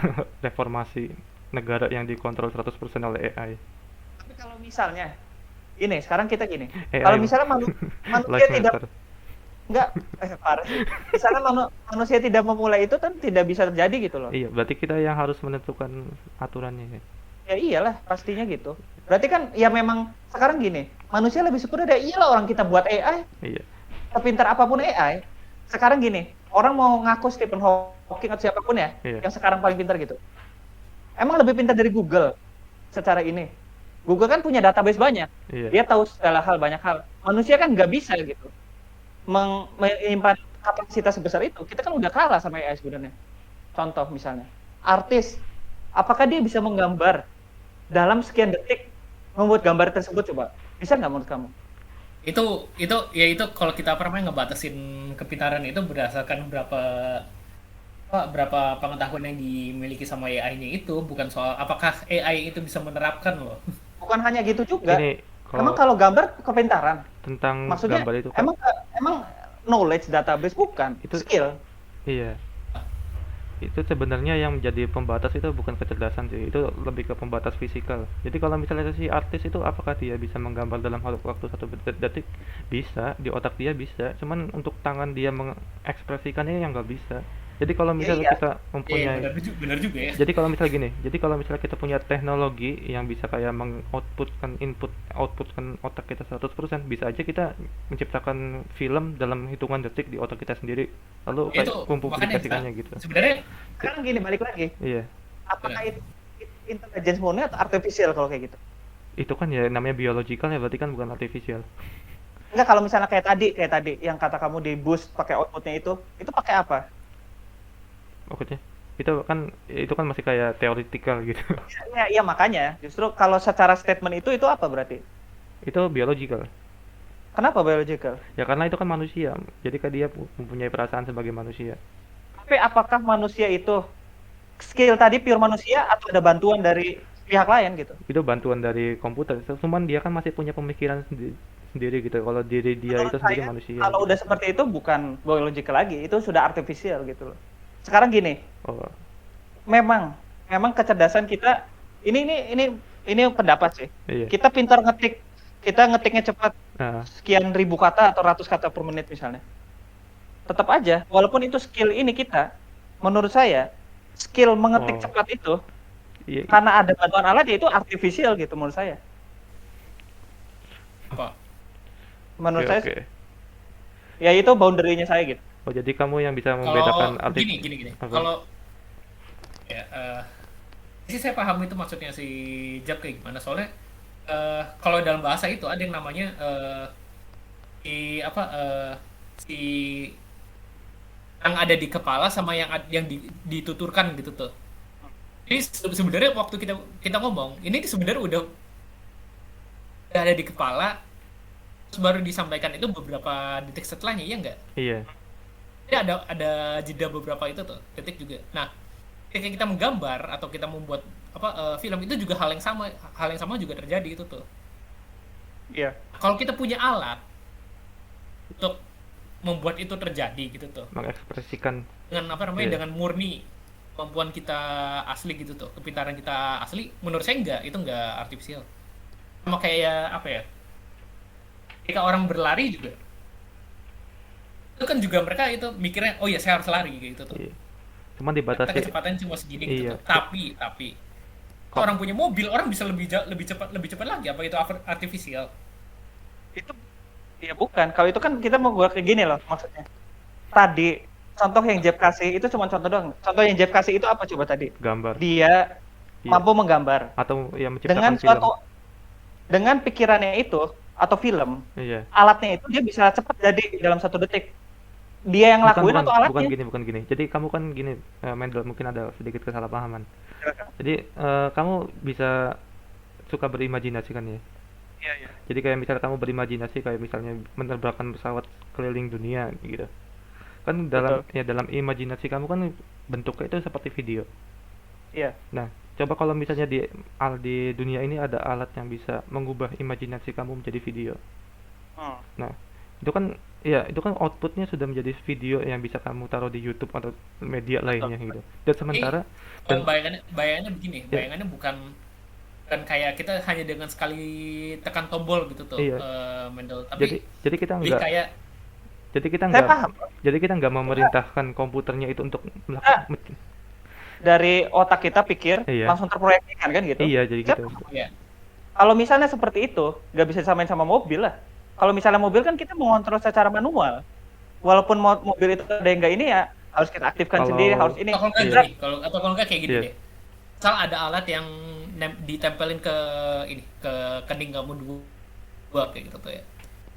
reformasi negara yang dikontrol 100% oleh AI. Tapi kalau misalnya ini sekarang kita gini. AI Kalau misalnya manusia life tidak matter. enggak parah sih. Misalnya manusia tidak memulai itu kan tidak bisa terjadi gitu loh. Iya, berarti kita yang harus menentukan aturannya ya. Ya iyalah pastinya gitu. Berarti kan ya memang sekarang gini, manusia lebih superior ya iyalah orang kita buat AI, Iya, sepintar apapun AI. Sekarang gini, orang mau ngaku Stephen Hawking atau siapapun ya, Iya. yang sekarang paling pintar gitu. Emang lebih pintar dari Google secara ini. Google kan punya database banyak. iya, Dia tahu segala hal, banyak hal. Manusia kan nggak bisa gitu menyimpan kapasitas sebesar itu. Kita kan udah kalah sama AI sebenarnya. Contoh misalnya, artis, apakah dia bisa menggambar dalam sekian detik membuat gambar tersebut coba? Bisa nggak menurut kamu? Itu kalau kita pernah ngebatasin kepintaran itu berdasarkan berapa pengetahuan yang dimiliki sama AI-nya itu, bukan soal apakah AI itu bisa menerapkan loh. Bukan hanya gitu juga. ini Emang kalau kalau gambar kepintaran, tentang maksudnya gambar itu kan emang knowledge database bukan Itu- skill. iya, itu sebenarnya yang menjadi pembatas itu bukan kecerdasan sih, itu lebih ke pembatas fisikal. Jadi kalau misalnya si artis itu apakah dia bisa menggambar dalam waktu 1 detik? Bisa, di otak dia bisa, cuman untuk tangan dia mengekspresikannya yang nggak bisa. Jadi kalau misalnya iya. kita Iya, mempunyai benar juga ya. Jadi kalau misalnya gini, jadi kalau misalnya kita punya teknologi yang bisa kayak outputkan otak kita 100%, bisa aja kita menciptakan film dalam hitungan detik di otak kita sendiri, lalu kayak Itu makanya mempublikasikannya gitu. sebenarnya Sekarang gini balik lagi, Iya, apakah itu intelligence murni atau artificial kalau kayak gitu? itu kan ya namanya biological ya, berarti kan bukan artificial. Enggak, kalau misalnya kayak tadi yang kata kamu di boost pakai outputnya itu pakai apa? Maksudnya itu kan masih kayak theoretical gitu. Ya makanya justru kalau secara statement itu apa berarti? Itu biological. Kenapa biological? Ya karena itu kan manusia, jadi kan dia mempunyai perasaan sebagai manusia. Tapi apakah manusia itu skill tadi pure manusia atau ada bantuan dari pihak lain gitu? Itu bantuan dari komputer, cuman dia kan masih punya pemikiran sendiri gitu. Kalau diri dia Menurut itu sendiri saya, manusia kalau gitu. udah seperti itu bukan biological lagi, itu sudah artificial gitu loh. Sekarang gini, Oh, memang kecerdasan kita ini pendapat sih. iya. Kita pintar kita ngetiknya cepat Nah, sekian ribu kata atau ratus kata per menit misalnya. Tetap aja, walaupun itu skill ini kita, menurut saya skill mengetik Oh. cepat itu iya, karena ada bantuan alat ya itu artificial gitu menurut saya. apa? Menurut oke, saya oke. ya itu boundary-nya saya gitu. Oh, jadi kamu yang bisa Kalau membedakan gini. apa? Kalau ya sih saya paham itu maksudnya si Jab kayak gimana, soalnya kalau dalam bahasa itu ada yang namanya si yang ada di kepala sama yang dituturkan gitu tuh. Jadi sebenarnya waktu kita kita ngomong, ini sebenarnya udah ada di kepala, terus baru disampaikan itu beberapa detik setelahnya, ya enggak? Iya. Jadi ada jeda beberapa itu tuh, detik juga. Nah, ketika kita menggambar atau kita membuat film itu juga hal yang sama juga terjadi itu tuh. Iya. Kalau kita punya alat untuk membuat itu terjadi gitu tuh, Mengekspresikan. dengan apa namanya, Iya. dengan murni kemampuan kita asli gitu tuh, kepintaran kita asli, menurut saya itu enggak artifisial. Sama kayak apa ya? Ketika orang berlari juga, itu kan juga mereka itu mikirnya, oh ya saya harus lari kayak gitu tuh. Iya. Cuman Kita dibatasi. kecepatannya cuma segini gitu Iya. tuh. Tapi kalau orang punya mobil, orang bisa lebih cepat lagi. Apa itu artifisial? Itu ya bukan. Kalau itu kan kita mau buat kayak gini loh maksudnya. Tadi contoh yang Jeff kasih itu cuma contoh doang. Contoh yang Jeff kasih itu apa coba tadi? Gambar. Dia Iya. mampu menggambar Atau ya dengan menciptakan film. dengan pikirannya itu atau film, Iya. alatnya itu dia bisa cepat jadi dalam 1 detik. Dia yang lakuin atau alatnya? Bukan gini. Jadi kamu kan gini, Mendel, mungkin ada sedikit kesalahpahaman. Jadi kamu bisa suka berimajinasi kan ya? Iya, iya. Jadi kayak misalnya kamu berimajinasi kayak misalnya menerbangkan pesawat keliling dunia gitu. Kan dalam imajinasi kamu kan bentuknya itu seperti video. Iya. Nah, coba kalau misalnya di dunia ini ada alat yang bisa mengubah imajinasi kamu menjadi video. Hmm. Nah, itu kan outputnya sudah menjadi video yang bisa kamu taruh di YouTube atau media lainnya gitu. Dan sementara dan Bayangannya begini, Ya. bayangannya bukan kayak kita hanya dengan sekali tekan tombol gitu tuh, Iya. Mendel. Tapi jadi kita lebih nggak kayak Saya paham. memerintahkan komputernya itu untuk melakukan. Dari otak kita pikir Iya. langsung terproyeksikan kan gitu. Iya, jadi Saya gitu. paham. ya Kalau misalnya seperti itu, nggak bisa disamain sama mobil lah. Kalau misalnya mobil kan kita mengontrol secara manual. Walaupun mobil itu ada yang nggak ini ya, harus kita aktifkan Kalau- sendiri, harus ini. atau kalau nggak Iya. gini, atau kalau nggak kayak gini Iya. deh. Misal ada alat yang ditempelin ke kening kamu dua kayak gitu tuh ya.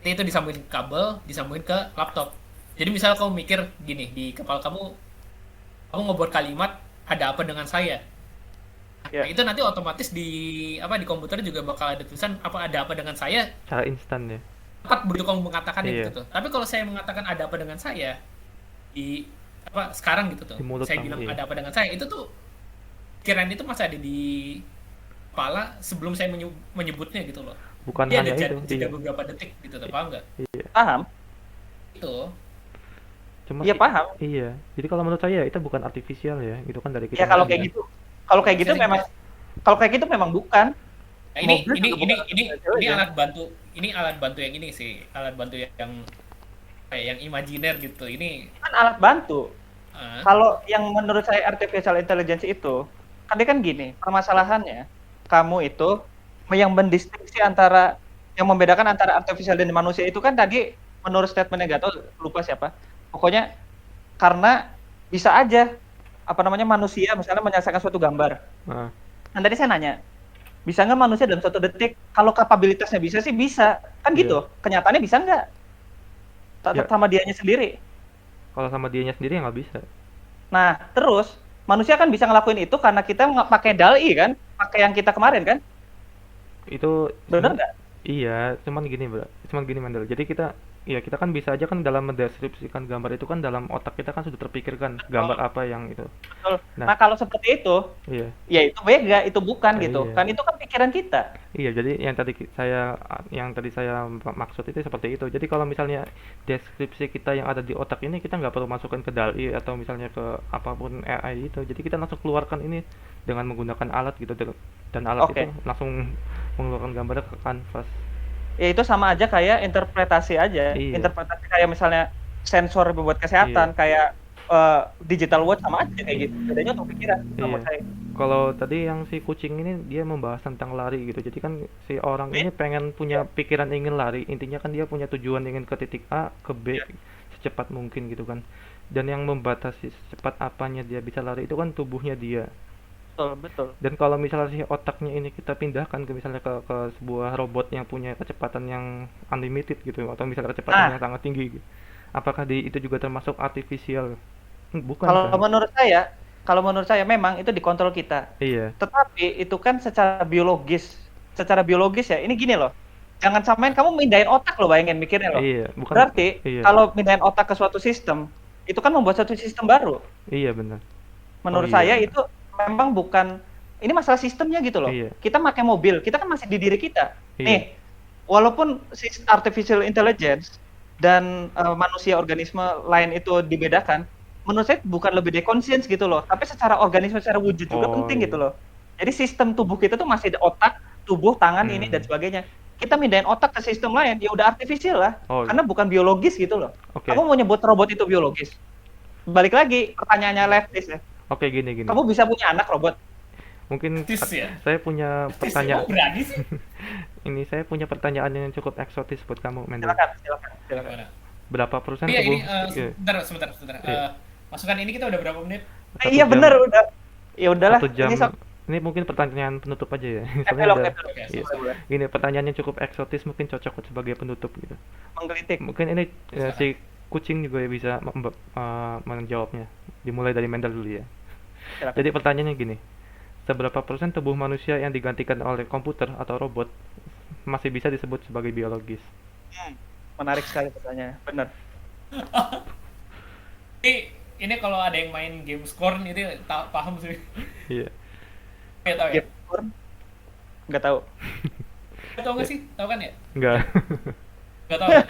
Itu disambungin kabel, disambungin ke laptop. Jadi misal kamu mikir gini di kepala kamu ngebuat kalimat ada apa dengan saya. Ya. Nah, itu nanti otomatis di komputer juga bakal ada tulisan ada apa dengan saya. Cara instan ya. Tepat begitu kamu mengatakan Iya. gitu tuh. Tapi kalau saya mengatakan ada apa dengan saya di sekarang gitu tuh. Di mulut Saya kamu, bilang iya. ada apa dengan saya, itu tuh pikiran itu masih ada di kepala sebelum saya menyebutnya gitu loh. Bukan Dia hanya ada itu. jeda Iya. beberapa detik gitu tuh, paham nggak? Iya. Paham? Itu Cuma Iya paham. Iya. Jadi kalau menurut saya itu bukan artifisial ya. Itu kan dari kita. Ya kalau Iya. kayak gitu, kalau kayak gitu Bisa memang, kalau kayak gitu memang bukan. Nah, ini Mobil ini juga ini bukan ini artifisial ini ya. alat bantu yang ini sih, alat bantu yang kayak yang imajiner gitu. Ini Kan alat bantu. ah, Kalau yang menurut saya artificial intelligence itu, kan dia kan gini, permasalahannya kamu itu yang mendistinksi antara, yang membedakan antara artificial dan manusia itu kan tadi menurut statementnya nggak tahu lupa siapa. Pokoknya karena bisa aja manusia misalnya menyelesaikan suatu gambar. Nah, Nah tadi saya nanya, bisa nggak manusia dalam 1 detik? Kalau kapabilitasnya bisa sih bisa, kan Iya. gitu. Kenyataannya bisa nggak? Ya. Sama dianya sendiri. kalau sama dianya sendiri ya nggak bisa. Nah, terus manusia kan bisa ngelakuin itu karena kita nggak pakai DALL-E kan, pakai yang kita kemarin kan, Itu bener nggak? Iya, cuman gini, Bro. Cuman gini, Mandel. Jadi kita kan bisa aja kan dalam mendeskripsikan gambar itu kan dalam otak kita kan sudah terpikirkan gambar apa yang itu. Betul. Nah. Nah, kalau seperti itu, Iya. ya itu beda, itu bukan Iya, gitu. iya. Kan itu kan pikiran kita. Iya, jadi yang tadi saya maksud itu seperti itu. Jadi kalau misalnya deskripsi kita yang ada di otak ini kita nggak perlu masukkan ke DALL-E atau misalnya ke apapun AI itu. Jadi kita langsung keluarkan ini dengan menggunakan alat gitu dan alat Oke. itu langsung mengeluarkan gambarnya ke kanvas. Ya itu sama aja kayak interpretasi aja. Iya. Interpretasi kayak misalnya sensor buat kesehatan, Iya. kayak digital watch sama aja kayak gitu. Bedanya untuk pikiran menurut Iya. saya. Kalau tadi yang si kucing ini dia membahas tentang lari gitu. Jadi kan si orang ini pengen punya pikiran ingin lari. Intinya kan dia punya tujuan ingin ke titik A ke B secepat mungkin gitu kan. Dan yang membatasi secepat apanya dia bisa lari itu kan tubuhnya dia. Betul, betul. Dan kalau misalnya si otaknya ini kita pindahkan ke misalnya ke sebuah robot yang punya kecepatan yang unlimited gitu atau misalnya kecepatan Nah. yang sangat tinggi gitu. Apakah itu juga termasuk artifisial? Bukan Kalau kan? menurut saya memang itu dikontrol kita. Iya, Tetapi itu kan secara biologis. Secara biologis ya, ini gini loh. Jangan samain kamu mindahin otak loh, bayangin mikirnya loh. iya, bukan, Berarti iya, kalau mindahin otak ke suatu sistem, itu kan membuat suatu sistem baru. iya benar. Oh Menurut iya saya benar. itu memang bukan, ini masalah sistemnya gitu loh. Iya, Kita pakai mobil, kita kan masih di diri kita. iya. Nih, walaupun artificial intelligence dan manusia organisme lain itu dibedakan, menurut saya bukan lebih deconscience gitu loh, tapi secara organisme, secara wujud juga Oh penting gitu iya. loh. Jadi sistem tubuh kita tuh masih ada otak, tubuh, tangan ini dan Hmm. sebagainya. Kita mindahin otak ke sistem lain, ya udah artificial lah, Oh, karena bukan biologis gitu loh. oke. Kamu mau nyebut robot itu biologis? Balik lagi pertanyaannya Leftis ya. Oke, gini gini. Kamu bisa punya anak robot? Mungkin Tis ya. saya punya Tis ya, pertanyaan. kok berani sih? Ini saya punya pertanyaan yang cukup eksotis buat kamu, Mendel. Silakan, silakan, silakan. Gimana? Berapa persen Iya tubuh? ini Iya, sebentar. iya. Masukan ini kita udah berapa menit? Satu Iya jam. bener udah. Ya udahlah, 1 jam. ini sok Ini mungkin pertanyaan penutup aja ya. Soalnya epilog udah. epilog ya. Iya. Boleh. Gini, pertanyaannya cukup eksotis, mungkin cocok sebagai penutup gitu. Menggelitik. Mungkin ini Silakan. si kucing juga bisa menjawabnya. Dimulai dari Mendel dulu ya. Silakan. Jadi pertanyaannya gini, seberapa persen tubuh manusia yang digantikan oleh komputer atau robot masih bisa disebut sebagai biologis? Hmm, menarik sekali pertanyaannya. Bener. Ini kalau ada yang main game Scorn itu paham sih. Iya. Ya tahu ya. Game Scorn? Nggak tahu. Tahu nggak sih? Tahu kan ya? Enggak. Nggak tahu. Ya?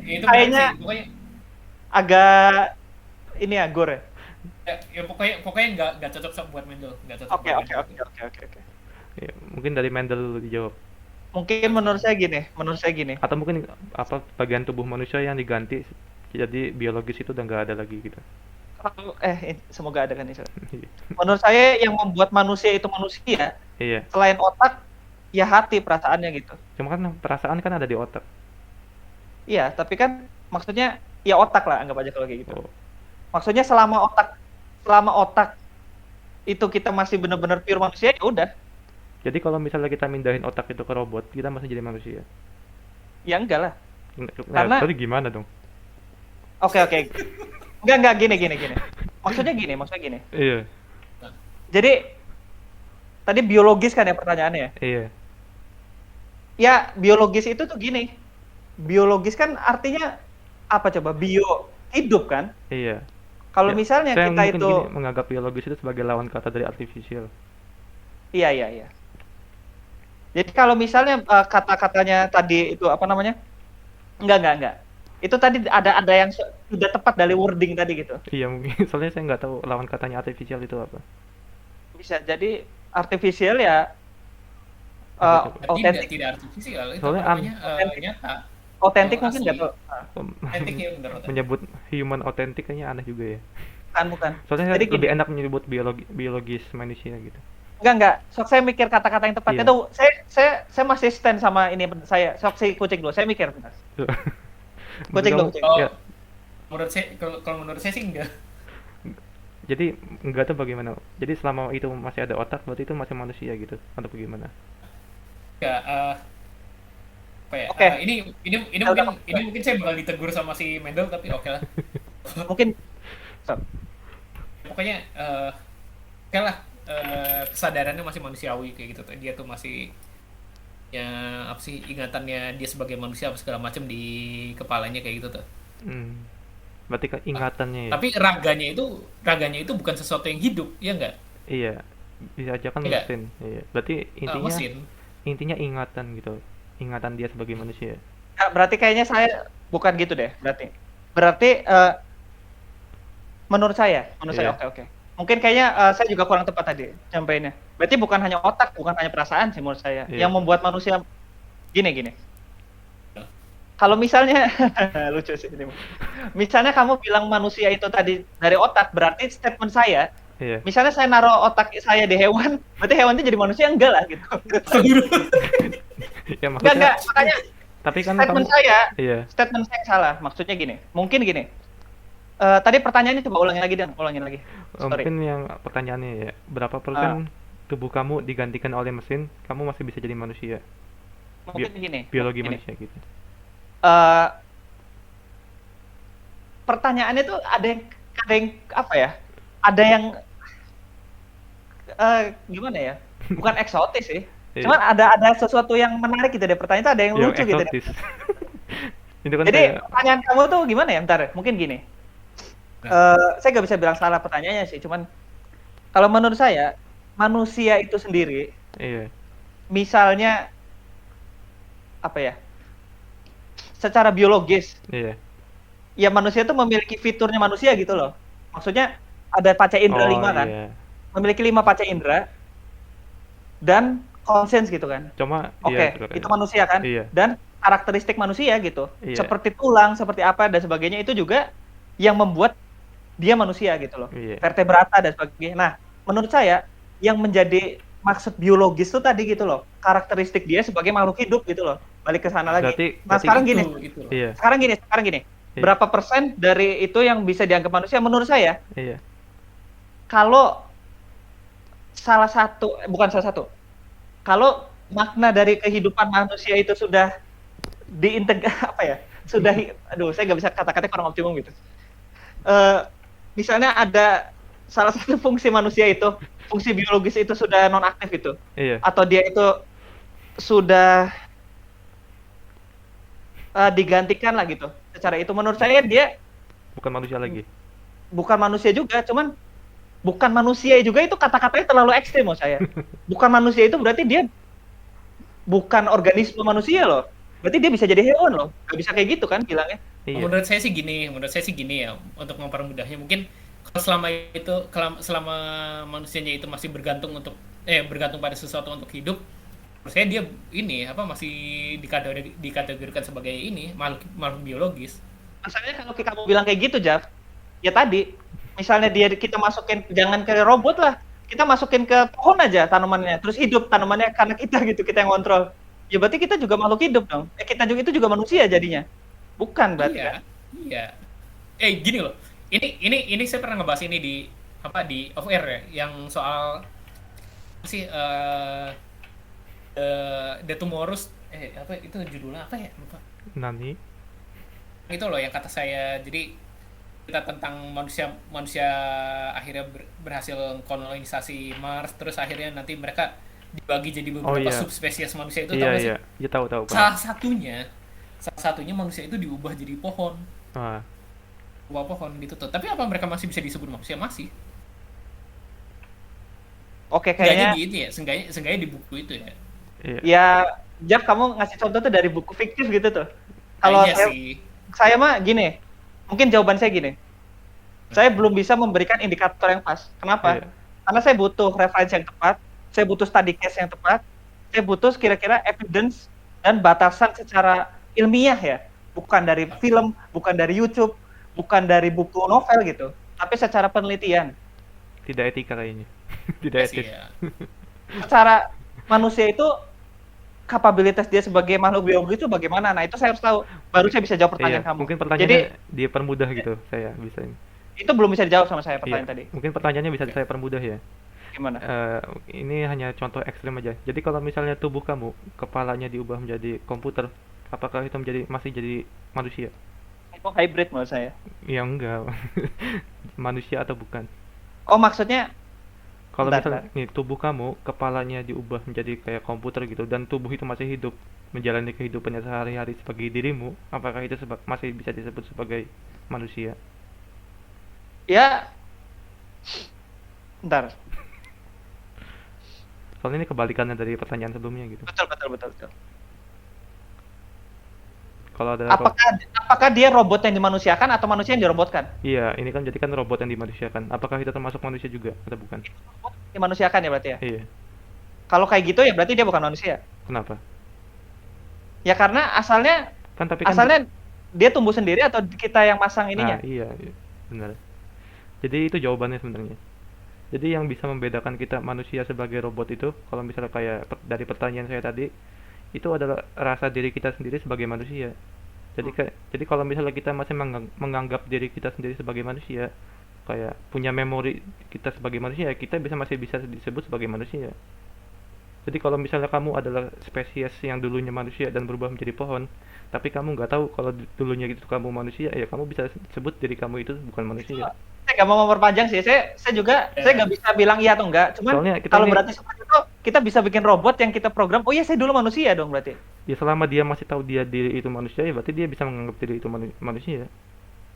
itu Kayaknya sih. Pokoknya agak ini ya, gore. pokoknya nggak cocok sama buat Mendel, nggak cocok Oke, buat oke, Mendel. oke, oke, oke. Ya, mungkin dari Mendel dulu dijawab. Mungkin menurut saya gini. Atau mungkin apa bagian tubuh manusia yang diganti jadi biologis itu udah nggak ada lagi gitu. Semoga ada kan Isra. Menurut saya yang membuat manusia itu manusia, Iya. selain otak, ya hati, perasaannya gitu. Cuma kan perasaan kan ada di otak. Iya, tapi kan maksudnya ya otak lah, anggap aja kalau kayak gitu. Oh, Maksudnya selama otak itu kita masih benar-benar pure manusia, ya udah. jadi kalau misalnya kita mindahin otak itu ke robot, kita masih jadi manusia. Ya enggak lah. Nah, Karena tapi gimana dong? oke. Enggak gini. Maksudnya gini. Iya, Jadi tadi biologis kan ya pertanyaannya ya. iya, Ya, biologis itu tuh gini. Biologis kan artinya apa coba? Bio, hidup kan? iya. Kalau Ya, misalnya saya kita mungkin itu gini, menganggap biologis itu sebagai lawan kata dari artificial. iya. Jadi kalau misalnya kata-katanya tadi itu apa namanya? Enggak. Itu tadi ada yang sudah tepat dari wording tadi gitu. Iya mungkin, soalnya saya nggak tahu lawan katanya artificial itu apa. Bisa jadi artificial ya Apa coba? otentik Artifisial itu Soalnya apa namanya Otentik. nyata. otentik Oh, mungkin asli. nggak tahu. Otentik ya bener otentik. Menyebut human authentic kayaknya aneh juga ya. Bukan. Soalnya Jadi lebih gini, enak menyebut biologis manusia gitu. enggak. Sok saya mikir kata-kata yang tepat. Iya. Itu saya masih stand sama ini saya. Sok si kucing dulu. Saya mikir bentar. Kucing dulu. Kalau Ya, kalau menurut saya sih enggak. jadi enggak tahu bagaimana. Jadi selama itu masih ada otak, berarti itu masih manusia gitu, atau bagaimana? Enggak apa ya? Oke. Ini mungkin saya bakal ditegur sama si Mendel tapi oke lah. Mungkin sok. Pokoknya oke lah, kesadarannya masih manusiawi kayak gitu tuh. Dia tuh masih ya apa sih ingatannya dia sebagai manusia apa segala macam di kepalanya kayak gitu tuh. Hmm. Berarti ingatannya ya. Tapi raganya itu bukan sesuatu yang hidup, ya enggak? Iya, bisa aja kan Enggak. mesin. Iya. Berarti intinya Mesin. intinya ingatan gitu. Ingatan dia sebagai manusia. Ya, berarti kayaknya saya bukan gitu deh. Berarti menurut saya Iya. oke. Mungkin kayaknya saya juga kurang tepat tadi nyampeinnya. Berarti bukan hanya otak, bukan hanya perasaan sih menurut saya Iya. yang membuat manusia gini. Kalau misalnya lucu sih ini. Misalnya kamu bilang manusia itu tadi dari otak, berarti statement saya, Iya. misalnya saya naruh otak saya di hewan, berarti hewan itu jadi manusia enggak lah gitu. Ya maksudnya, Enggak, makanya tapi kan statement kamu, saya iya, statement saya salah. Maksudnya gini, mungkin gini. Tadi pertanyaannya coba ulangin lagi. Sorry. mungkin yang pertanyaannya ya, berapa persen tubuh kamu digantikan oleh mesin, kamu masih bisa jadi manusia, Mungkin gini. biologi Gini. manusia gitu. Eh, pertanyaannya tuh ada yang apa ya? Ada yang gimana ya? Bukan eksotis sih. Iya. Cuman ada sesuatu yang menarik gitu deh. Pertanyaan itu ada yang Yang lucu gitu deh. eksotis. Itu kan Jadi kayak pertanyaan kamu tuh gimana ya? Bentar, mungkin gini. Saya nggak bisa bilang salah pertanyaannya sih. Cuman kalau menurut saya manusia itu sendiri, iya, misalnya apa ya? Secara biologis, iya. ya manusia itu memiliki fiturnya manusia gitu loh. Maksudnya ada panca indera Oh, 5 kan? iya. Memiliki 5 panca indera dan conscience gitu kan. Cuma Oke, iya, itu manusia kan? Iya. Dan karakteristik manusia gitu. Iya. Seperti tulang, seperti apa dan sebagainya itu juga yang membuat dia manusia gitu loh. Iya. Vertebrata dan sebagainya. Nah, menurut saya yang menjadi maksud biologis itu tadi gitu loh. Karakteristik dia sebagai makhluk hidup gitu loh. Balik ke sana lagi. Nah, Berarti sekarang gini. Itu. Iya. Sekarang gini. Iya. Berapa persen dari itu yang bisa dianggap manusia? Menurut saya, Iya. kalau bukan salah satu. Kalau makna dari kehidupan manusia itu sudah apa ya? Aduh, saya nggak bisa kata-kata kurang optimum gitu. Misalnya ada salah satu fungsi manusia itu, fungsi biologis itu sudah nonaktif gitu, Iya. atau dia itu sudah digantikan lah gitu. Secara itu menurut saya dia Bukan manusia lagi. bukan manusia juga, cuman bukan manusia juga itu kata-katanya terlalu ekstrim menurut saya. Bukan manusia itu berarti dia bukan organisme manusia loh. Berarti dia bisa jadi hewan loh. Gak bisa kayak gitu kan bilangnya. Iya. Menurut saya sih gini ya, untuk mempermudahnya mungkin kalau selama manusianya itu masih bergantung pada sesuatu untuk hidup, menurut saya dia masih dikategorikan sebagai makhluk biologis. Masalahnya kalau kamu bilang kayak gitu, Jaf, ya tadi misalnya kita masukin, jangan ke robot lah, kita masukin ke pohon aja tanamannya, terus hidup tanamannya karena kita yang kontrol. Ya berarti kita juga makhluk hidup dong. Kita juga itu juga manusia jadinya. Bukan berarti kan? Iya. Gini loh. Ini saya pernah ngebahas ini di off air ya, yang soal The Tomorrow's itu judulnya apa ya? Lupa. Nani? Itu loh yang kata saya, jadi kita tentang manusia akhirnya berhasil kolonisasi Mars, terus akhirnya nanti mereka dibagi jadi beberapa subspesies manusia itu. Iya, tahu iya. Ya, tahu. Salah satunya manusia itu diubah jadi pohon. Ubah pohon gitu tuh. Tapi apa mereka masih bisa disebut manusia? Masih. Oke, kayaknya gitu ya. Seenggaknya di buku itu ya. Iya. Ya, Jaf, kamu ngasih contoh tuh dari buku fiktif gitu tuh. Kalau saya mah gini, mungkin jawaban saya gini. Saya belum bisa memberikan indikator yang pas. Kenapa? Iya. Karena saya butuh referensi yang tepat, saya butuh study case yang tepat, saya butuh kira-kira evidence dan batasan secara ilmiah ya. Bukan dari film, bukan dari YouTube, bukan dari buku novel gitu, tapi secara penelitian. Tidak etika kayaknya. Tidak etis. Ya. Secara manusia itu kapabilitas dia sebagai makhluk biologis itu bagaimana? Nah, itu saya harus tahu. Baru saya bisa jawab pertanyaan kamu. Mungkin pertanyaannya dia permudah gitu, saya bisa ini. Itu belum bisa dijawab sama saya pertanyaan tadi. Mungkin pertanyaannya bisa saya permudah ya. Gimana? Ini hanya contoh ekstrim aja. Jadi kalau misalnya tubuh kamu, kepalanya diubah menjadi komputer, apakah itu masih jadi manusia? Itu hybrid menurut saya. Ya enggak. Manusia atau bukan? Oh, maksudnya kalau misalnya nih tubuh kamu, kepalanya diubah menjadi kayak komputer gitu, dan tubuh itu masih hidup, menjalani kehidupannya sehari-hari sebagai dirimu, apakah itu masih bisa disebut sebagai manusia? Ya, bentar. Soalnya ini kebalikannya dari pertanyaan sebelumnya gitu. Betul. Kalau ada apakah dia robot yang dimanusiakan atau manusia yang dirobotkan? Iya, ini kan jadi kan robot yang dimanusiakan. Apakah itu termasuk manusia juga atau bukan? Dimanusiakan ya berarti ya? Iya. Kalau kayak gitu ya berarti dia bukan manusia. Kenapa? Ya karena asalnya dia tumbuh sendiri atau kita yang masang ininya? Iya, benar. Jadi itu jawabannya sebenarnya. Jadi yang bisa membedakan kita manusia sebagai robot itu, kalau misalnya kayak dari pertanyaan saya tadi, itu adalah rasa diri kita sendiri sebagai manusia. Jadi kalau misalnya kita masih menganggap diri kita sendiri sebagai manusia, kayak punya memori kita sebagai manusia, kita masih bisa disebut sebagai manusia. Jadi kalau misalnya kamu adalah spesies yang dulunya manusia dan berubah menjadi pohon, tapi kamu nggak tahu kalau dulunya itu kamu manusia, ya kamu bisa sebut diri kamu itu bukan manusia. Saya nggak mau memperpanjang sih. Saya juga saya nggak bisa bilang iya atau enggak. Cuman Soalnya kita kalau ini, berarti seperti itu kita bisa bikin robot yang kita program. Oh iya saya dulu manusia dong berarti. ya selama dia masih tahu dia diri itu manusia, ya berarti dia bisa menganggap diri itu manusia.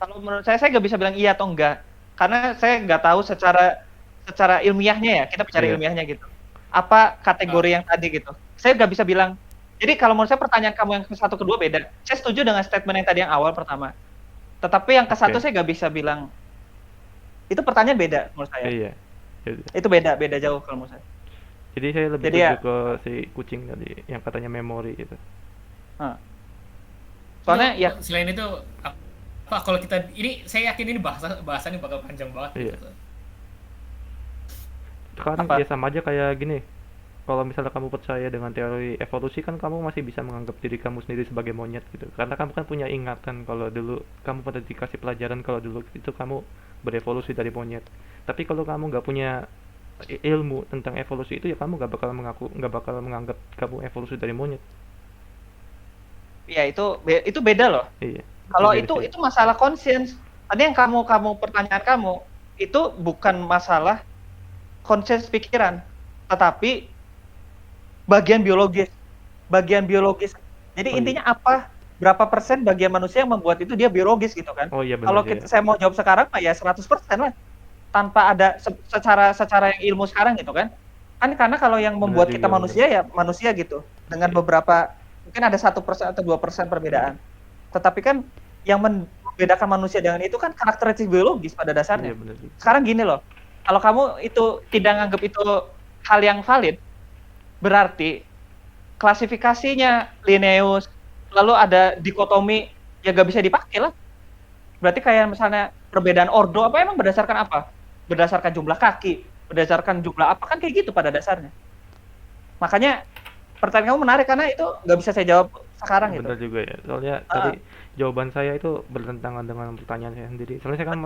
Kalau menurut saya nggak bisa bilang iya atau enggak. Karena saya nggak tahu secara secara ilmiahnya ya. Kita bicara Iya. ilmiahnya gitu. Apa kategori yang tadi gitu. Saya nggak bisa bilang. Jadi kalau menurut saya pertanyaan kamu yang ke satu kedua beda. Saya setuju dengan statement yang tadi yang awal pertama. Tetapi yang ke satu Oke. saya nggak bisa bilang. Itu pertanyaan beda menurut saya. Iya. Jadi, Itu beda jauh kalau menurut saya. jadi saya lebih Jadi setuju ya, ke si kucing tadi yang katanya memori gitu. nah. Soalnya ya selain itu apa kalau kita ini saya yakin ini bahasannya bakal panjang banget Iya. gitu. Sekarang Apa? ya sama aja kayak gini. Kalau misalnya kamu percaya dengan teori evolusi kan kamu masih bisa menganggap diri kamu sendiri sebagai monyet gitu. Karena kamu kan punya ingatan kalau dulu kamu pada dikasih pelajaran kalau dulu itu kamu berevolusi dari monyet. Tapi kalau kamu nggak punya ilmu tentang evolusi itu ya kamu nggak bakal menganggap kamu evolusi dari monyet. ya itu beda loh. Iya. Kalau beda sih. itu masalah conscience. Tadi yang kamu pertanyaan kamu itu bukan masalah conscience pikiran, tetapi bagian biologis. Bagian biologis. Jadi Oh iya. intinya apa? Berapa persen bagian manusia yang membuat itu dia biologis gitu kan? Oh iya benar Kalau ya. saya mau jawab sekarang mah ya 100% lah. Tanpa ada secara yang ilmu sekarang gitu kan? Kan karena kalau yang Benar membuat juga, kita benar. manusia ya manusia gitu. Dengan Iya. beberapa mungkin ada 1% atau 2% perbedaan. Tetapi kan yang membedakan manusia dengan itu kan karakteristik biologis pada Iya dasarnya. benar juga. Sekarang gini loh, kalau kamu itu tidak nganggap itu hal yang valid, berarti klasifikasinya Linnaeus, lalu ada dikotomi, ya gak bisa dipakai lah. Berarti kayak misalnya perbedaan ordo, apa emang berdasarkan apa? Berdasarkan jumlah kaki, berdasarkan jumlah apa, kan kayak gitu pada dasarnya. Makanya pertanyaan kamu menarik, karena itu nggak bisa saya jawab sekarang gitu. Benar juga ya. Soalnya tadi jawaban saya itu bertentangan dengan pertanyaan saya sendiri. Soalnya saya kan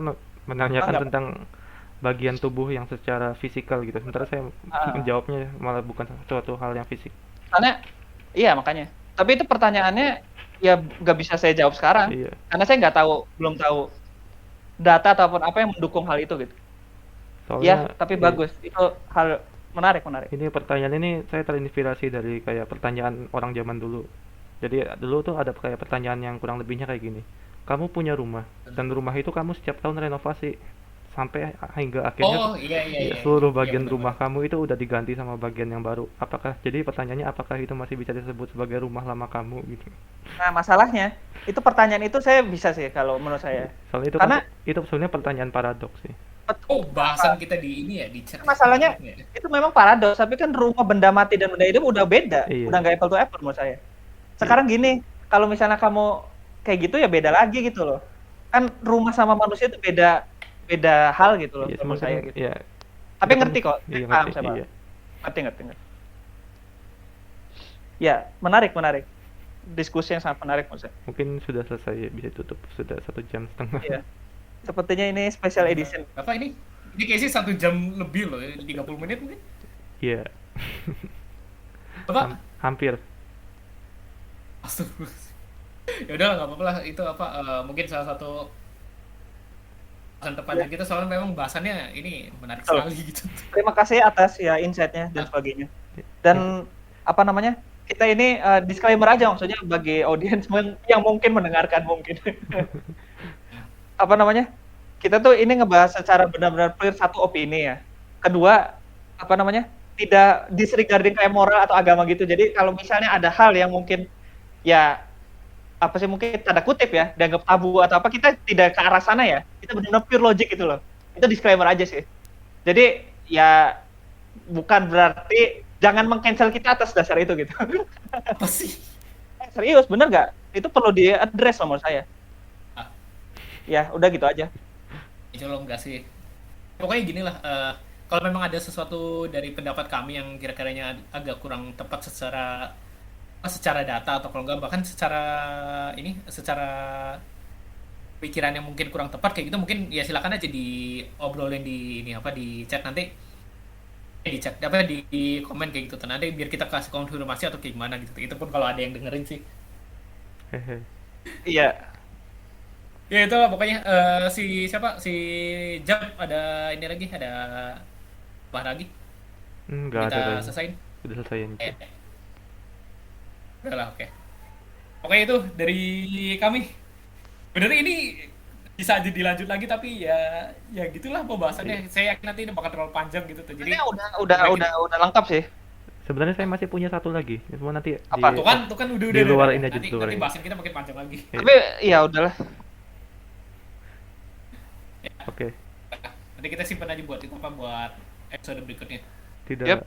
menanyakan Enggak. tentang bagian tubuh yang secara fisikal gitu. Sementara saya menjawabnya malah bukan suatu hal yang fisik. Soalnya, iya makanya. Tapi itu pertanyaannya ya nggak bisa saya jawab sekarang, Iya. karena saya belum tahu data ataupun apa yang mendukung hal itu gitu. Soalnya Ya, tapi iya, bagus. Itu hal menarik. ini pertanyaan ini saya terinspirasi dari kayak pertanyaan orang zaman dulu. Jadi dulu tuh ada kayak pertanyaan yang kurang lebihnya kayak gini. Kamu punya rumah dan rumah itu kamu setiap tahun renovasi sampai hingga akhirnya Oh iya. seluruh Iya, bagian benar, rumah kamu itu udah diganti sama bagian yang baru. Jadi pertanyaannya apakah itu masih bisa disebut sebagai rumah lama kamu gitu? Nah, masalahnya itu pertanyaan itu saya bisa sih kalau menurut saya. Soalnya itu Karena kan itu sebenarnya pertanyaan paradoks sih. Oh, bahasan kita di ini ya di chat. masalahnya itu memang paradoks, tapi kan rumah benda mati dan benda hidup udah beda, Iya. udah nggak apple to apple menurut saya. Sekarang gini, kalau misalnya kamu kayak gitu ya beda lagi gitu loh. Kan rumah sama manusia itu beda hal gitu loh Iya, menurut saya gitu. ya. Tapi kita kan- ngerti kok, Iya, paham ngerti. saya paham. Iya. Ngerti. Ya, menarik. Diskusi yang sangat menarik menurut saya. Mungkin sudah selesai, bisa tutup. Sudah 1,5 jam. Iya. Sepertinya ini special edition. Apa ini? Ini kayaknya 1 jam lebih loh, 30 menit mungkin. Iya. Apa? Hampir. Astagfirullah. Ya udah nggak apa-apa lah, itu apa mungkin salah satu bahasan terpanjang kita, soalnya memang bahasannya ini menarik Betul. sekali gitu. Terima kasih atas ya insight-nya dan sebagainya. Dan apa namanya? Kita ini disclaimer aja maksudnya bagi audiens yang mungkin mendengarkan mungkin. Apa namanya? Kita tuh ini ngebahas secara benar-benar clear satu opini ya. Kedua, apa namanya? Tidak disregarding kayak moral atau agama gitu. Jadi kalau misalnya ada hal yang mungkin ya apa sih mungkin tanda kutip ya dianggap tabu atau apa, kita tidak ke arah sana ya. Kita benar-benar pure logic gitu loh. Itu disclaimer aja sih. Jadi ya bukan berarti jangan meng-cancel kita atas dasar itu gitu. Apa sih? Serius, bener nggak? Itu perlu di-address loh menurut saya. Ah. Ya, udah gitu aja. Insya Allah enggak sih. Pokoknya gini lah, kalau memang ada sesuatu dari pendapat kami yang kira-kiranya agak kurang tepat secara data, atau kalau enggak bahkan secara pikiran yang mungkin kurang tepat kayak gitu, mungkin ya silakan aja diobrolin di chat nanti. di chat apa di komen kayak gitu nanti biar kita kasih konfirmasi atau kayak gimana gitu. Itu pun kalau ada yang dengerin sih. Hehe. Iya. Ya itu lah pokoknya si siapa si Jab ada ini lagi ada apa lagi Nggak ada kita kayaknya. selesaiin. Udah selesaiin itu. Udah lah oke. Pokoknya itu dari kami. Bener ini bisa aja dilanjut lagi tapi ya gitulah pembahasannya. Saya yakin nanti ini bakal terlalu panjang gitu tuh. Jadi Sebenarnya baik ini. udah lengkap sih. Sebenarnya saya masih punya satu lagi. Cuma nanti Apa? Tuh kan udah di luar udah. ini aja, Nanti di luar nanti ini. bahasan kita makin panjang lagi. Iya. Tapi ya udahlah. Oke. Nanti kita simpan aja buat itu apa buat episode berikutnya. Tidak. Yap.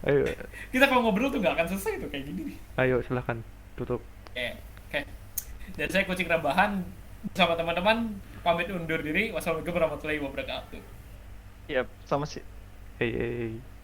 Ayo, Kita kalau ngobrol tuh nggak akan selesai tuh kayak gini nih. ayo silahkan tutup. Oke. Dan saya Kucing Rebahan bersama teman-teman pamit undur diri. Wassalamualaikum warahmatullahi wabarakatuh. Iya, sama sih. Hey, hey, hey.